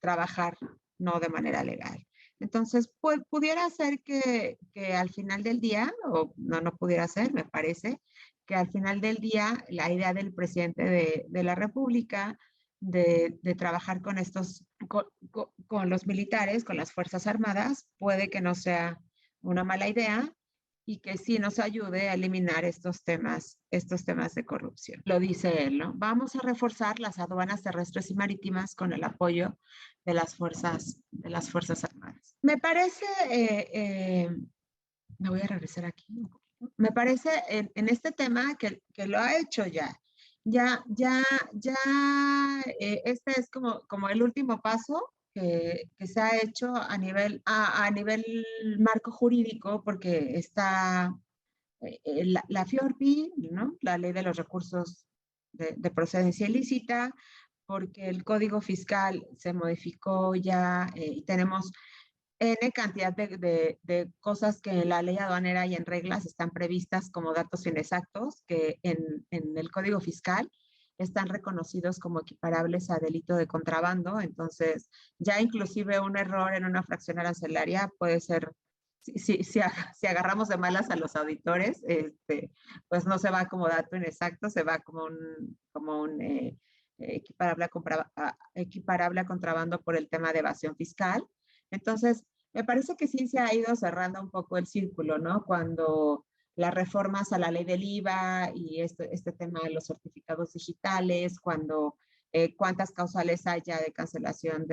trabajar no de manera legal. Entonces, pudiera ser que al final del día, o no pudiera ser, me parece, que al final del día la idea del presidente de la República de trabajar con los militares, con las Fuerzas Armadas, puede que no sea una mala idea, y que sí nos ayude a eliminar estos temas de corrupción. Lo dice él, ¿no? Vamos a reforzar las aduanas terrestres y marítimas con el apoyo de las Fuerzas Armadas. Me parece, me voy a regresar aquí un poquito. Me parece en este tema que lo ha hecho ya Ya, este es como el último paso que se ha hecho a nivel marco jurídico, porque está la FIORPI, ¿no? La Ley de los Recursos de Procedencia Ilícita, porque el Código Fiscal se modificó ya y tenemos N cantidad de cosas que en la ley aduanera y en reglas están previstas como datos inexactos que en el Código Fiscal están reconocidos como equiparables a delito de contrabando. Entonces, ya inclusive un error en una fracción arancelaria puede ser, si agarramos de malas a los auditores, pues no se va como dato inexacto, se va como un equiparable a contrabando por el tema de evasión fiscal. Entonces, me parece que sí se ha ido cerrando un poco el círculo, ¿no? Cuando las reformas a la ley del IVA y este tema de los certificados digitales, cuando cuántas causales haya de cancelación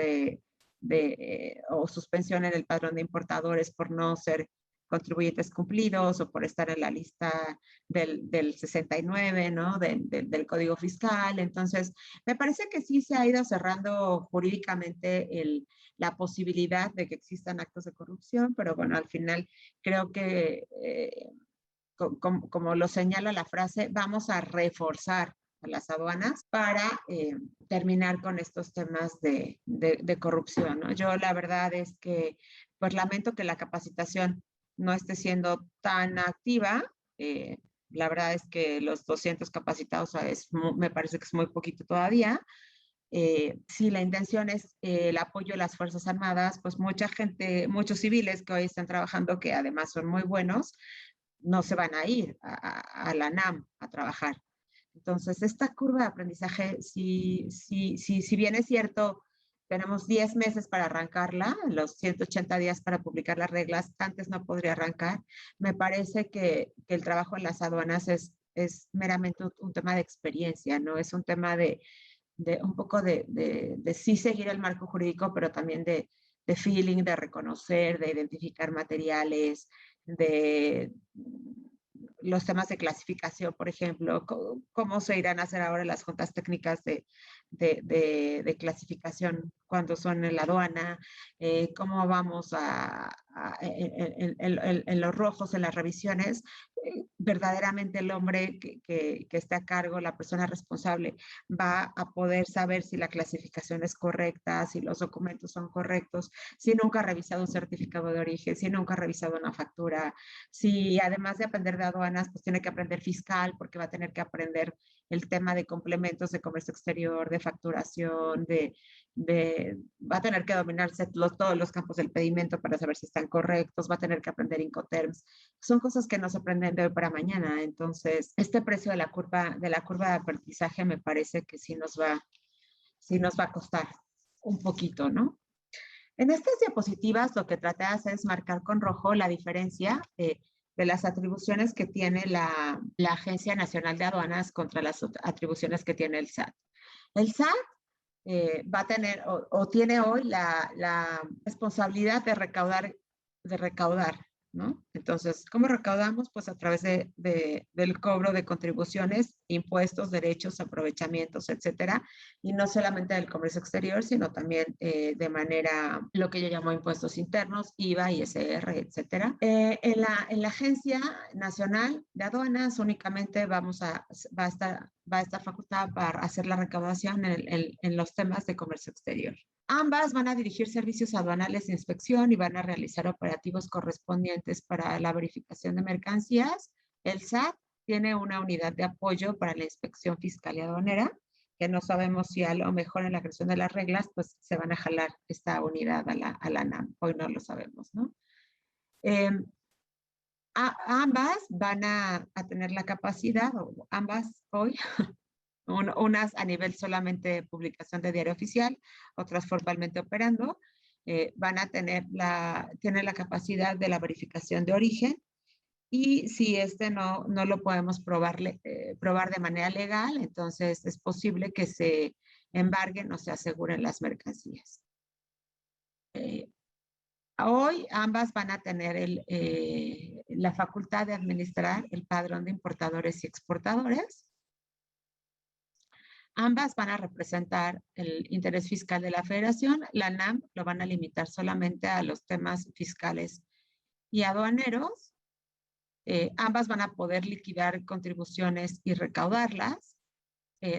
o suspensión en el padrón de importadores por no ser contribuyentes cumplidos o por estar en la lista del 69, ¿no? Del Código Fiscal. Entonces, me parece que sí se ha ido cerrando jurídicamente la posibilidad de que existan actos de corrupción, pero bueno, al final creo que, como lo señala la frase, vamos a reforzar a las aduanas para terminar con estos temas de corrupción, ¿no? Yo la verdad es que, pues lamento que la capacitación no esté siendo tan activa. La verdad es que los 200 capacitados me parece que es muy poquito todavía. Si la intención es el apoyo a las Fuerzas Armadas, pues mucha gente, muchos civiles que hoy están trabajando, que además son muy buenos, no se van a ir a la NAM a trabajar. Entonces, esta curva de aprendizaje, si bien es cierto, tenemos 10 meses para arrancarla, los 180 días para publicar las reglas, antes no podría arrancar. Me parece que el trabajo en las aduanas es meramente un tema de experiencia, ¿no? Es un tema de un poco de sí seguir el marco jurídico, pero también de feeling, de reconocer, de identificar materiales, de los temas de clasificación, por ejemplo, cómo se irán a hacer ahora las juntas técnicas de clasificación cuando son en la aduana, cómo vamos en los rojos, en las revisiones, verdaderamente el hombre que está a cargo, la persona responsable, va a poder saber si la clasificación es correcta, si los documentos son correctos, si nunca ha revisado un certificado de origen, si nunca ha revisado una factura, si además de aprender de aduanas, pues tiene que aprender fiscal, porque va a tener que aprender el tema de complementos de comercio exterior, de facturación, va a tener que dominarse todos los campos del pedimento para saber si están correctos, va a tener que aprender Incoterms. Son cosas que no se aprenden de hoy para mañana. Entonces, este precio de la curva de aprendizaje me parece que sí nos va a costar un poquito, ¿no? En estas diapositivas lo que traté de hacer es marcar con rojo la diferencia de las atribuciones que tiene la Agencia Nacional de Aduanas contra las atribuciones que tiene el SAT. El SAT va a tener o tiene hoy la responsabilidad de recaudar, ¿no? Entonces, ¿cómo recaudamos? Pues a través del cobro de contribuciones, impuestos, derechos, aprovechamientos, etcétera, y no solamente del comercio exterior, sino también de manera, lo que yo llamo impuestos internos, IVA, ISR, etcétera. En la Agencia Nacional de Aduanas únicamente va a estar facultada para hacer la recaudación en los temas de comercio exterior. Ambas van a dirigir servicios aduanales de inspección y van a realizar operativos correspondientes para la verificación de mercancías. El SAT tiene una unidad de apoyo para la inspección fiscal y aduanera, que no sabemos si a lo mejor en la creación de las reglas, pues se van a jalar esta unidad a la NAM. Hoy no lo sabemos, ¿no? Ambas van a tener la capacidad, o ambas hoy, unas a nivel solamente de publicación de diario oficial, otras formalmente operando, tienen la capacidad de la verificación de origen, y si no lo podemos probar de manera legal, entonces es posible que se embarguen o se aseguren las mercancías. Hoy ambas van a tener la facultad de administrar el padrón de importadores y exportadores. Ambas van a representar el interés fiscal de la federación. La NAM lo van a limitar solamente a los temas fiscales y aduaneros. Ambas van a poder liquidar contribuciones y recaudarlas.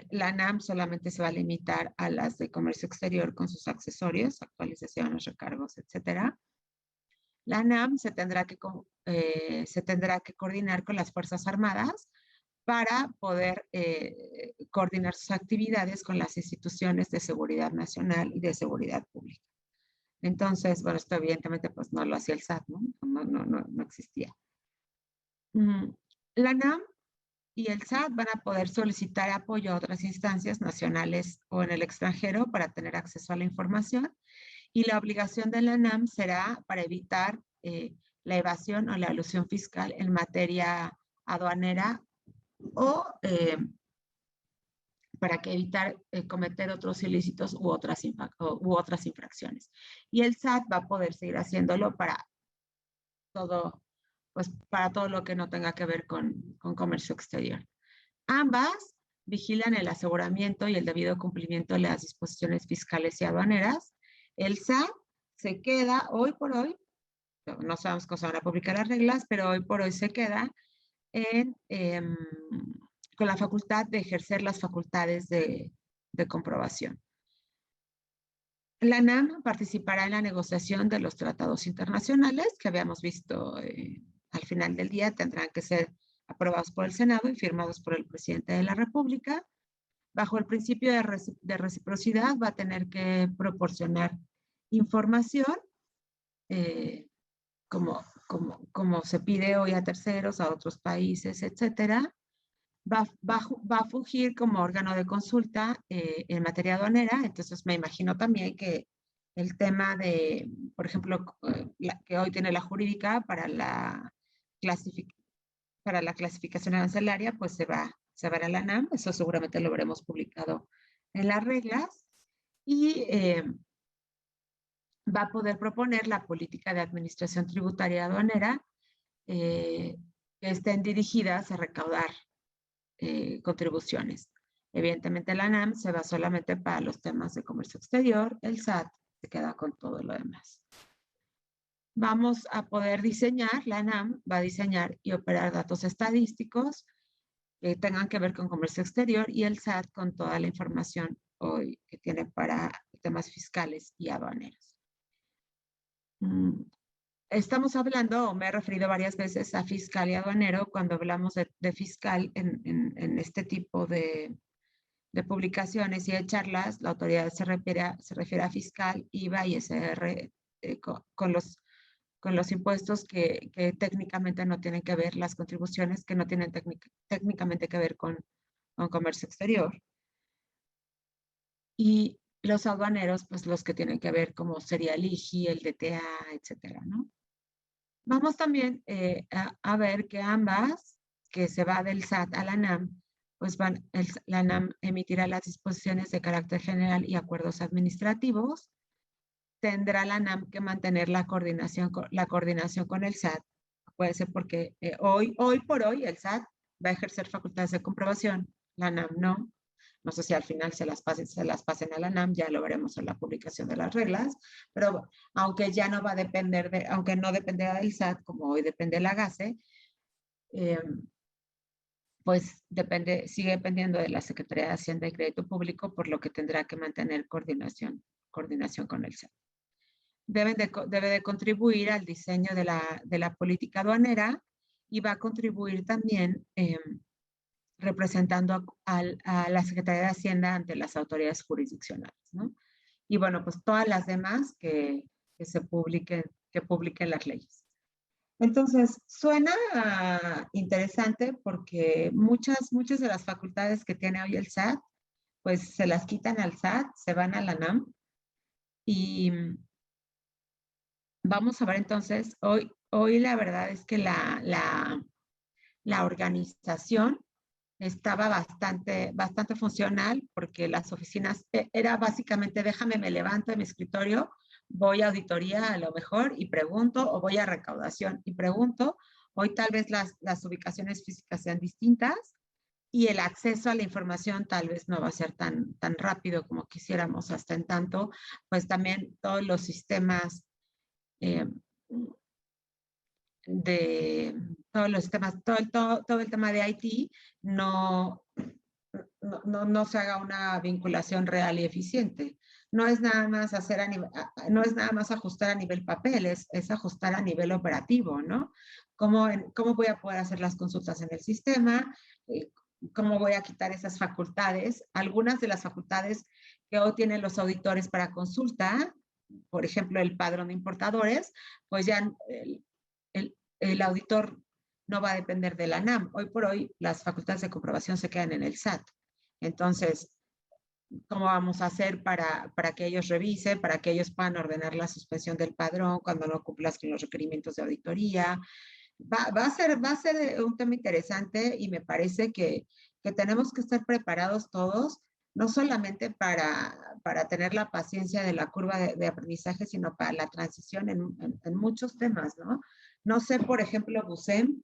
La NAM solamente se va a limitar a las de comercio exterior con sus accesorios, actualizaciones, recargos, etcétera. La NAM se tendrá que coordinar con las Fuerzas Armadas para poder coordinar sus actividades con las instituciones de seguridad nacional y de seguridad pública. Entonces, bueno, esto evidentemente pues no lo hacía el SAT, ¿no? No existía. La NAM y el SAT van a poder solicitar apoyo a otras instancias nacionales o en el extranjero para tener acceso a la información, y la obligación de la NAM será para evitar la evasión o la elusión fiscal en materia aduanera o para que evitar cometer otros ilícitos u otras infracciones. Y el SAT va a poder seguir haciéndolo para todo, pues para todo lo que no tenga que ver con comercio exterior. Ambas vigilan el aseguramiento y el debido cumplimiento de las disposiciones fiscales y aduaneras. El SAT se queda hoy por hoy, no sabemos cómo se van a publicar las reglas, pero hoy por hoy se queda con la facultad de ejercer las facultades de comprobación. La NAM participará en la negociación de los tratados internacionales que habíamos visto al final del día, tendrán que ser aprobados por el Senado y firmados por el presidente de la República. Bajo el principio de reciprocidad va a tener que proporcionar información como se pide hoy a terceros, a otros países, etcétera. Va a fungir como órgano de consulta en materia aduanera. Entonces me imagino también que el tema de, por ejemplo, que hoy tiene la jurídica para la clasificación arancelaria, pues se va a la NAM. Eso seguramente lo veremos publicado en las reglas. Y va a poder proponer la política de administración tributaria aduanera que estén dirigidas a recaudar contribuciones. Evidentemente la NAM se va solamente para los temas de comercio exterior, el SAT se queda con todo lo demás. Vamos a poder diseñar, la NAM va a diseñar y operar datos estadísticos que tengan que ver con comercio exterior, y el SAT con toda la información hoy que tiene para temas fiscales y aduaneros. Estamos hablando, o me he referido varias veces a fiscal y aduanero cuando hablamos de fiscal en este tipo de publicaciones y de charlas. La autoridad se refiere a fiscal, IVA y SR con los impuestos que técnicamente no tienen que ver, las contribuciones que no tienen técnicamente que ver con comercio exterior. Y los aduaneros, pues los que tienen que ver como sería el IGI, el DTA, etcétera, ¿no? Vamos también a ver que ambas, que se va del SAT a la NAM, pues la NAM emitirá las disposiciones de carácter general y acuerdos administrativos. Tendrá la NAM que mantener la coordinación con el SAT. Puede ser porque hoy por hoy el SAT va a ejercer facultades de comprobación, la NAM no. No sé si al final se las pasen a la NAM, ya lo veremos en la publicación de las reglas, pero aunque ya no va a depender aunque no dependerá del SAT, como hoy depende la GACE, pues sigue dependiendo de la Secretaría de Hacienda y Crédito Público, por lo que tendrá que mantener coordinación con el SAT. Debe de contribuir al diseño de la política aduanera, y va a contribuir también representando a la Secretaría de Hacienda ante las autoridades jurisdiccionales, ¿no? Y bueno, pues todas las demás que publiquen las leyes. Entonces, suena interesante porque muchas de las facultades que tiene hoy el SAT, pues se las quitan al SAT, se van a la NAM. Y vamos a ver entonces, hoy la verdad es que la organización estaba bastante funcional, porque las oficinas era básicamente me levanto de mi escritorio, voy a auditoría a lo mejor y pregunto, o voy a recaudación y pregunto. Hoy tal vez las ubicaciones físicas sean distintas, y el acceso a la información tal vez no va a ser tan rápido como quisiéramos hasta en tanto, pues también todos los sistemas eh, todos los sistemas, todo el tema de IT no, no se haga una vinculación real y eficiente. No es nada más hacer no es nada más ajustar a nivel papel, es ajustar a nivel operativo, ¿no? ¿Cómo voy a poder hacer las consultas en el sistema? ¿Cómo voy a quitar esas facultades? Algunas de las facultades que hoy tienen los auditores para consulta, por ejemplo, el padrón de importadores, pues ya el auditor no va a depender de la NAM. Hoy por hoy las facultades de comprobación se quedan en el SAT. Entonces, ¿cómo vamos a hacer para que ellos revisen, para que ellos puedan ordenar la suspensión del padrón cuando no cumplas con los requerimientos de auditoría? Va a ser un tema interesante y me parece que tenemos que estar preparados todos, no solamente para tener la paciencia de la curva de aprendizaje, sino para la transición en muchos temas, ¿no? No sé, por ejemplo, Busem,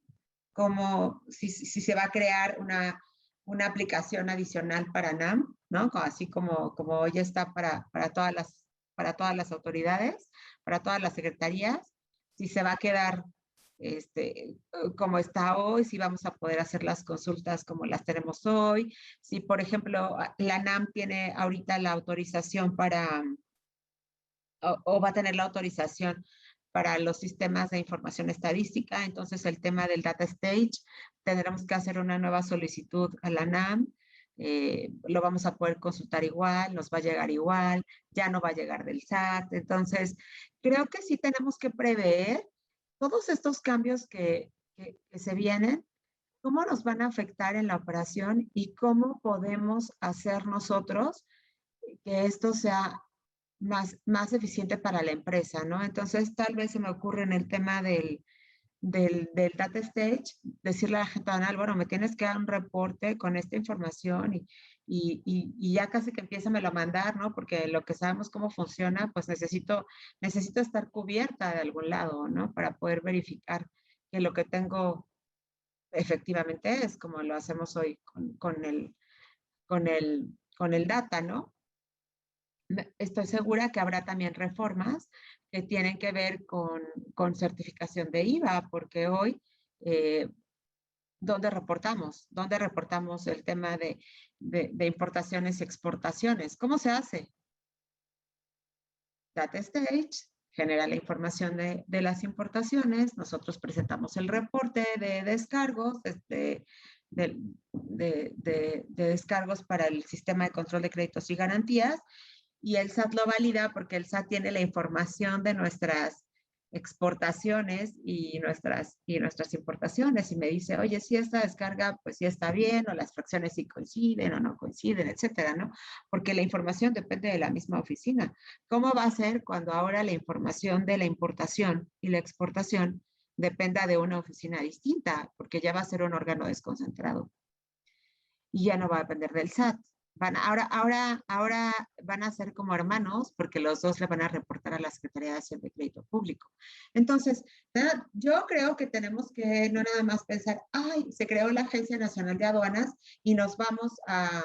si se va a crear una aplicación adicional para NAM, ¿no? Así como hoy está para todas las autoridades, para todas las secretarías, si se va a quedar como está hoy, si vamos a poder hacer las consultas como las tenemos hoy, si por ejemplo la NAM tiene ahorita la autorización o va a tener la autorización para los sistemas de información estadística, entonces el tema del data stage, tendremos que hacer una nueva solicitud a la NAM, lo vamos a poder consultar igual, nos va a llegar igual, ya no va a llegar del SAT, entonces creo que sí tenemos que prever todos estos cambios que se vienen, cómo nos van a afectar en la operación y cómo podemos hacer nosotros que esto sea más eficiente para la empresa, ¿no? Entonces, tal vez se me ocurre en el tema del data stage, decirle a la gente, bueno, me tienes que dar un reporte con esta información y ya casi que empiézamelo a mandar, ¿no? Porque lo que sabemos cómo funciona, pues necesito estar cubierta de algún lado, ¿no? Para poder verificar que lo que tengo efectivamente es como lo hacemos hoy con el data, ¿no? Estoy segura que habrá también reformas que tienen que ver con certificación de IVA, porque hoy, ¿dónde reportamos? ¿Dónde reportamos el tema de importaciones y exportaciones? ¿Cómo se hace? Data Stage genera la información de las importaciones, nosotros presentamos el reporte de descargos, de descargos para el sistema de control de créditos y garantías, y el SAT lo valida porque el SAT tiene la información de nuestras exportaciones y nuestras importaciones y me dice, oye, si esta descarga pues sí está bien o las fracciones sí coinciden o no coinciden, etcétera, ¿no? Porque la información depende de la misma oficina. ¿Cómo va a ser cuando ahora la información de la importación y la exportación dependa de una oficina distinta? Porque ya va a ser un órgano desconcentrado y ya no va a depender del SAT. Ahora van a ser como hermanos porque los dos le van a reportar a la Secretaría de Hacienda y Crédito Público. Entonces, yo creo que tenemos que no nada más pensar, ay, se creó la Agencia Nacional de Aduanas y nos vamos a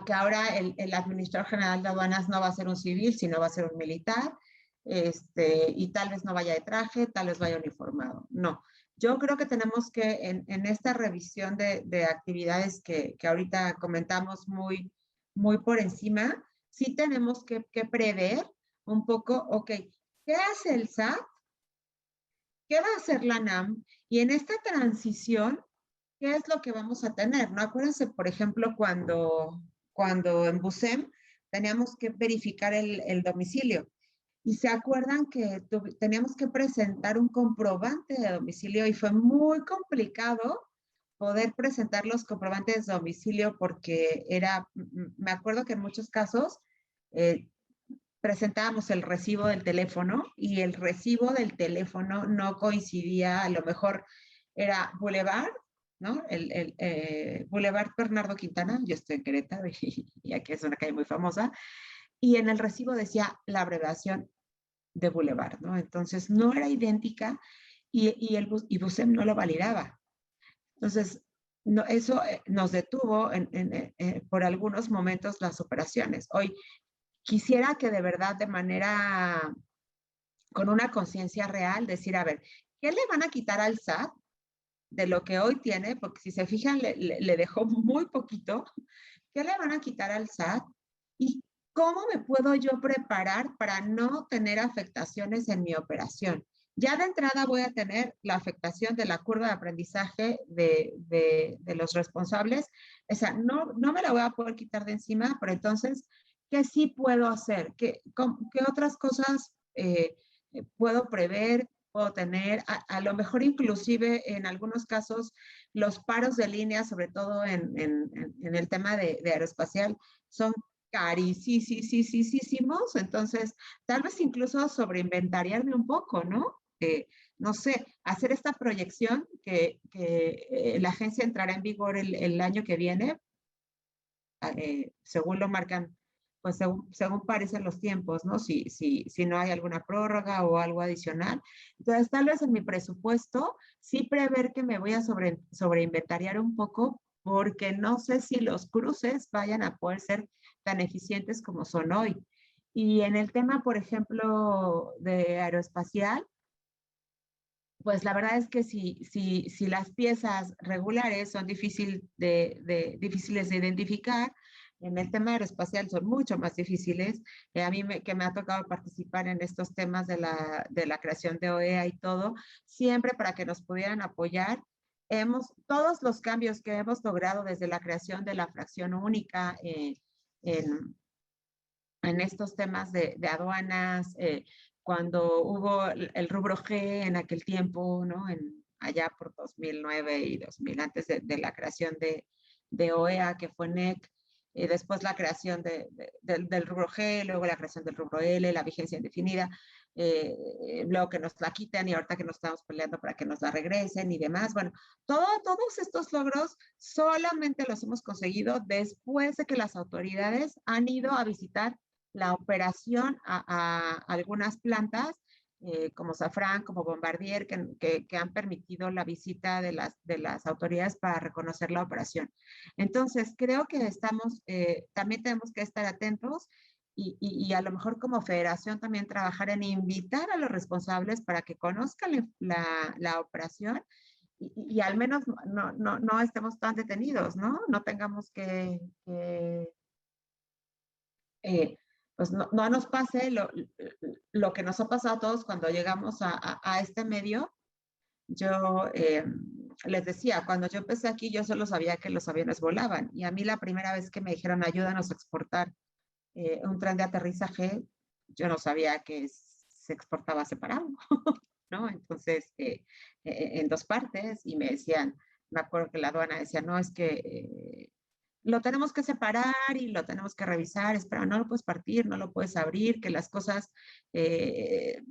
que ahora el administrador general de aduanas no va a ser un civil, sino va a ser un militar, y tal vez no vaya de traje, tal vez vaya uniformado. No, yo creo que tenemos que en esta revisión de actividades que ahorita comentamos muy por encima, sí tenemos que prever un poco, ok, ¿qué hace el SAT? ¿Qué va a hacer la NAM? Y en esta transición, ¿qué es lo que vamos a tener? ¿No? Acuérdense, por ejemplo, cuando en Busem teníamos que verificar el domicilio. Y se acuerdan que teníamos que presentar un comprobante de domicilio y fue muy complicado poder presentar los comprobantes de domicilio porque me acuerdo que en muchos casos eh, presentábamos el recibo del teléfono y el recibo del teléfono no coincidía, a lo mejor era Boulevard, ¿no? Boulevard Bernardo Quintana, yo estoy en Querétaro y aquí es una calle muy famosa, y en el recibo decía la abreviación de Boulevard, ¿no? Entonces no era idéntica y Busem no lo validaba. Entonces, no, eso nos detuvo por algunos momentos las operaciones. Hoy quisiera que de verdad, de manera, con una conciencia real, decir, a ver, ¿qué le van a quitar al SAT de lo que hoy tiene? Porque si se fijan, le dejó muy poquito. ¿Qué le van a quitar al SAT? ¿Y cómo me puedo yo preparar para no tener afectaciones en mi operación? Ya de entrada voy a tener la afectación de la curva de aprendizaje de los responsables. O sea, no me la voy a poder quitar de encima, pero entonces, ¿qué sí puedo hacer? ¿Qué otras cosas puedo prever? Puedo tener, a lo mejor inclusive en algunos casos, los paros de línea, sobre todo en el tema de aeroespacial, son carísimos, entonces tal vez incluso sobreinventariarme un poco, ¿no? No sé, hacer esta proyección que la agencia entrará en vigor el año que viene, según lo marcan, pues según parecen los tiempos, ¿no? Si no hay alguna prórroga o algo adicional. Entonces, tal vez en mi presupuesto, sí prever que me voy a sobreinventariar un poco, porque no sé si los cruces vayan a poder ser tan eficientes como son hoy. Y en el tema, por ejemplo, de aeroespacial, pues la verdad es que si las piezas regulares son difíciles de identificar, en el tema aeroespacial son mucho más difíciles. A mí que me ha tocado participar en estos temas de la creación de OEA y todo, siempre para que nos pudieran apoyar. Todos los cambios que hemos logrado desde la creación de la fracción única en, en estos temas de aduanas, cuando hubo el rubro G en aquel tiempo, ¿no? Allá por 2009 y 2000, antes de la creación de OEA, que fue NEC, después la creación del rubro G, luego la creación del rubro L, la vigencia indefinida, luego que nos la quiten y ahorita que nos estamos peleando para que nos la regresen y demás. Bueno, todos estos logros solamente los hemos conseguido después de que las autoridades han ido a visitar la operación a algunas plantas, como Safran, como Bombardier, que han permitido la visita de las autoridades para reconocer la operación. Entonces, creo que también tenemos que estar atentos y a lo mejor como federación también trabajar en invitar a los responsables para que conozcan la operación y al menos no estemos tan detenidos, ¿no? No tengamos eh, pues no nos pase lo que nos ha pasado a todos cuando llegamos a este medio. Yo les decía, cuando yo empecé aquí, yo solo sabía que los aviones volaban. Y a mí la primera vez que me dijeron, ayúdanos a exportar un tren de aterrizaje, yo no sabía que se exportaba separado, ¿no? Entonces, en dos partes, y me decían, me acuerdo que la aduana decía, no, es que lo tenemos que separar y lo tenemos que revisar, espera, no lo puedes partir, no lo puedes abrir, que las cosas de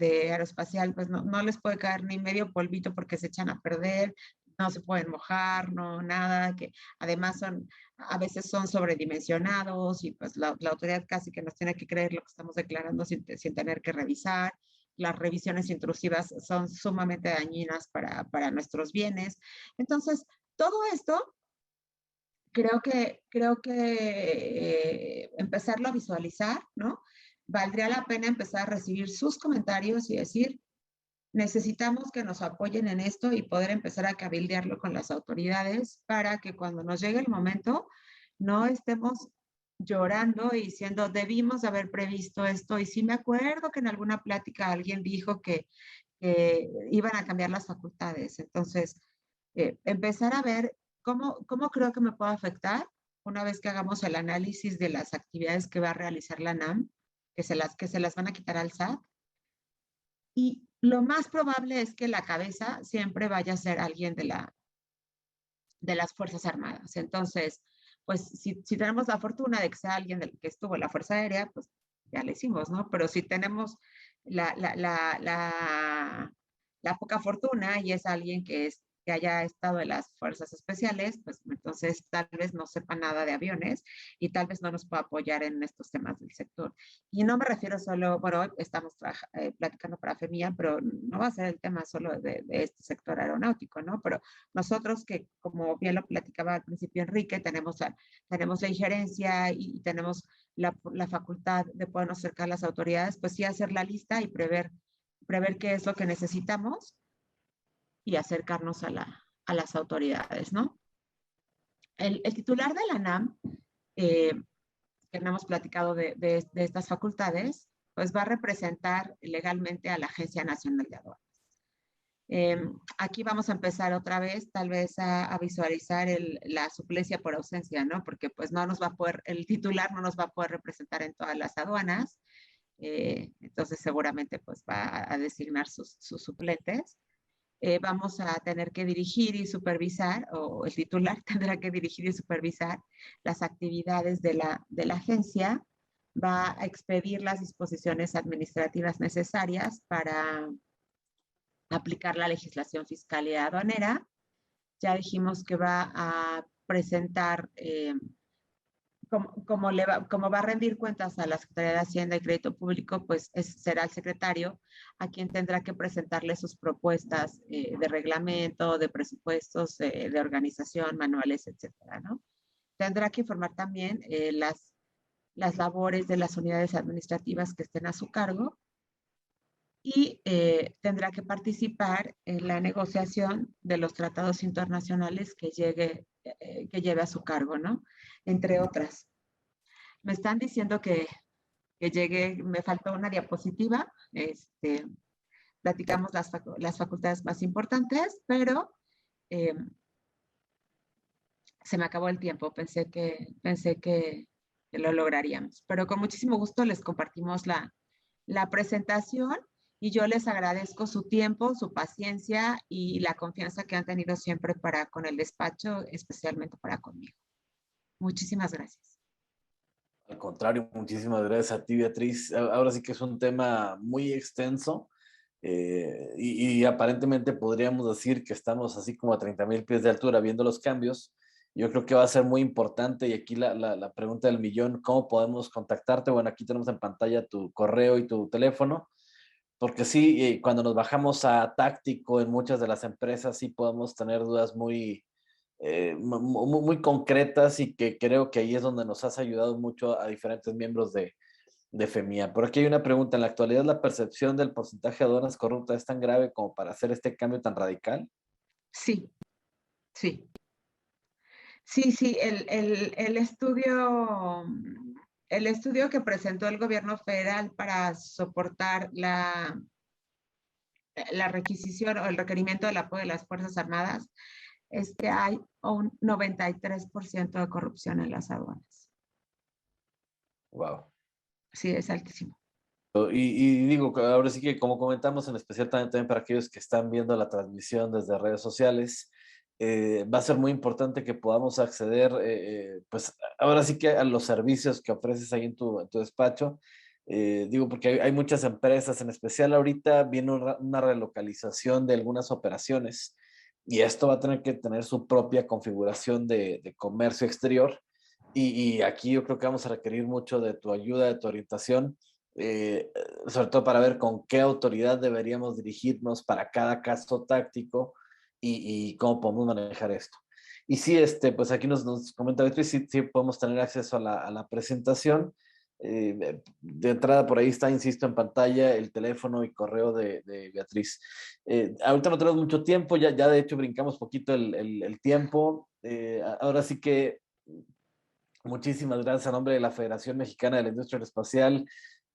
aeroespacial, pues no les puede caer ni medio polvito porque se echan a perder, no se pueden mojar, no, nada, que además a veces son sobredimensionados y pues la autoridad casi que nos tiene que creer lo que estamos declarando sin tener que revisar. Las revisiones intrusivas son sumamente dañinas para nuestros bienes. Entonces, todo esto creo que empezarlo a visualizar, ¿no? Valdría la pena empezar a recibir sus comentarios y decir, necesitamos que nos apoyen en esto y poder empezar a cabildearlo con las autoridades para que cuando nos llegue el momento no estemos llorando y diciendo, debimos de haber previsto esto. Y sí me acuerdo que en alguna plática alguien dijo que iban a cambiar las facultades. Entonces, empezar a ver cómo creo que me puede afectar una vez que hagamos el análisis de las actividades que va a realizar la NAM, que se las van a quitar al SAT. Y lo más probable es que la cabeza siempre vaya a ser alguien de las Fuerzas Armadas. Entonces, pues si tenemos la fortuna de que sea alguien que estuvo en la Fuerza Aérea, pues ya le hicimos, ¿no? Pero si tenemos la poca fortuna y es alguien que es que haya estado en las fuerzas especiales, pues entonces tal vez no sepa nada de aviones y tal vez no nos pueda apoyar en estos temas del sector. Y no me refiero solo, bueno, hoy estamos platicando para FEMIA, pero no va a ser el tema solo de este sector aeronáutico, ¿no? Pero nosotros que, como bien lo platicaba al principio Enrique, tenemos la injerencia y tenemos la facultad de podernos acercar a las autoridades, pues sí hacer la lista y prever qué es lo que necesitamos y acercarnos a las autoridades, ¿no? El titular de la NAM, eh, que no hemos platicado de estas facultades, pues va a representar legalmente a la Agencia Nacional de Aduanas. Aquí vamos a empezar otra vez, tal vez a visualizar la suplencia por ausencia, ¿no? Porque pues no nos va a poder, el titular no nos va a poder representar en todas las aduanas, entonces seguramente pues va a designar sus suplentes. Vamos a tener que dirigir y supervisar, o el titular tendrá que dirigir y supervisar las actividades de la agencia, va a expedir las disposiciones administrativas necesarias para aplicar la legislación fiscal y aduanera. Ya dijimos que va a presentar, como va a rendir cuentas a la Secretaría de Hacienda y Crédito Público, pues será el secretario a quien tendrá que presentarle sus propuestas de reglamento, de presupuestos, de organización, manuales, etcétera, ¿no? Tendrá que informar también las labores de las unidades administrativas que estén a su cargo y tendrá que participar en la negociación de los tratados internacionales que lleve a su cargo, ¿no? Entre otras. Me están diciendo que llegue, me faltó una diapositiva, platicamos las facultades más importantes, pero eh, se me acabó el tiempo, pensé que lo lograríamos, pero con muchísimo gusto les compartimos la presentación y yo les agradezco su tiempo, su paciencia y la confianza que han tenido siempre para con el despacho, especialmente para conmigo. Muchísimas gracias. Al contrario, muchísimas gracias a ti, Beatriz. Ahora sí que es un tema muy extenso y aparentemente podríamos decir que estamos así como a 30,000 pies de altura viendo los cambios. Yo creo que va a ser muy importante y aquí la pregunta del millón, ¿cómo podemos contactarte? Bueno, aquí tenemos en pantalla tu correo y tu teléfono, porque sí, cuando nos bajamos a táctico en muchas de las empresas sí podemos tener dudas muy concretas y que creo que ahí es donde nos has ayudado mucho a diferentes miembros de FEMIA. Por aquí hay una pregunta. ¿En la actualidad la percepción del porcentaje de aduanas corruptas es tan grave como para hacer este cambio tan radical? Sí, sí. Sí, el estudio que presentó el gobierno federal para soportar la requisición o el requerimiento del apoyo de las Fuerzas Armadas es que hay un 93% de corrupción en las aduanas. Wow. Sí, es altísimo. Y digo, ahora sí que como comentamos, en especial también para aquellos que están viendo la transmisión desde redes sociales, va a ser muy importante que podamos acceder, pues ahora sí que a los servicios que ofreces ahí en tu despacho. Digo, porque hay muchas empresas, en especial ahorita viene una relocalización de algunas operaciones y esto va a tener que tener su propia configuración de comercio exterior. Y aquí yo creo que vamos a requerir mucho de tu ayuda, de tu orientación, eh, sobre todo para ver con qué autoridad deberíamos dirigirnos para cada caso táctico y cómo podemos manejar esto. Y sí, pues aquí nos comenta Beatriz, sí podemos tener acceso a la presentación. De entrada por ahí está, insisto, en pantalla el teléfono y correo de Beatriz. Ahorita no tenemos mucho tiempo, ya de hecho brincamos poquito el tiempo. Ahora sí que muchísimas gracias a nombre de la Federación Mexicana de la Industria Aeroespacial.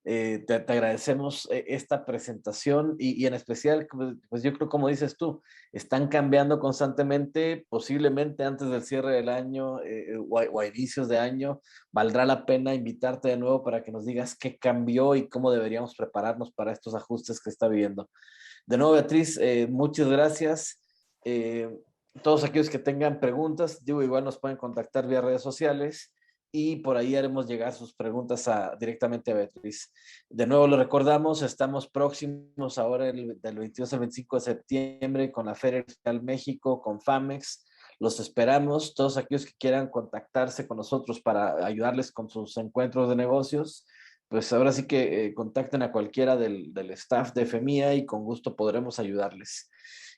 Te agradecemos esta presentación y en especial, pues yo creo, como dices tú, están cambiando constantemente, posiblemente antes del cierre del año o a inicios de año, valdrá la pena invitarte de nuevo para que nos digas qué cambió y cómo deberíamos prepararnos para estos ajustes que está viviendo. De nuevo, Beatriz, muchas gracias. Todos aquellos que tengan preguntas, digo, igual nos pueden contactar vía redes sociales. y por ahí haremos llegar sus preguntas directamente a Beatriz. De nuevo lo recordamos, estamos próximos ahora del 22 al 25 de septiembre con la Feria Industrial México, con FAMEX. Los esperamos, todos aquellos que quieran contactarse con nosotros para ayudarles con sus encuentros de negocios, pues ahora sí que contacten a cualquiera del staff de FEMIA y con gusto podremos ayudarles.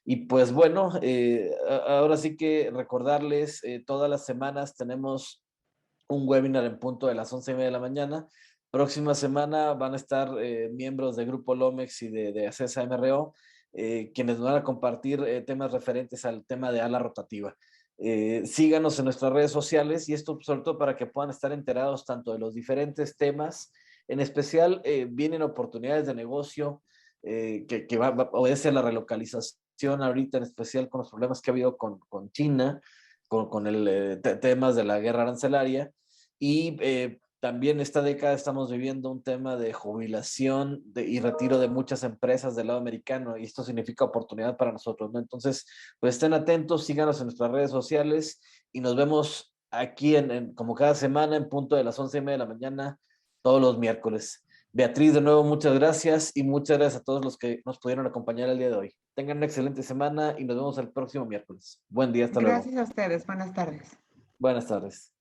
Y pues bueno, ahora sí que recordarles, todas las semanas tenemos un webinar en punto de las 11:30 de la mañana. Próxima semana van a estar miembros de Grupo Lomex y de ACESA MRO, quienes van a compartir temas referentes al tema de ala rotativa. Síganos en nuestras redes sociales y esto sobre todo para que puedan estar enterados tanto de los diferentes temas, en especial vienen oportunidades de negocio que obedece a la relocalización ahorita, en especial con los problemas que ha habido con China, con el temas de la guerra arancelaria. Y también esta década estamos viviendo un tema de jubilación y retiro de muchas empresas del lado americano, y esto significa oportunidad para nosotros, ¿no? Entonces, pues estén atentos, síganos en nuestras redes sociales y nos vemos aquí como cada semana en punto de las 11:30 de la mañana, todos los miércoles. Beatriz, de nuevo, muchas gracias y muchas gracias a todos los que nos pudieron acompañar el día de hoy. Tengan una excelente semana y nos vemos el próximo miércoles. Buen día, hasta luego. Gracias a ustedes. Buenas tardes. Buenas tardes.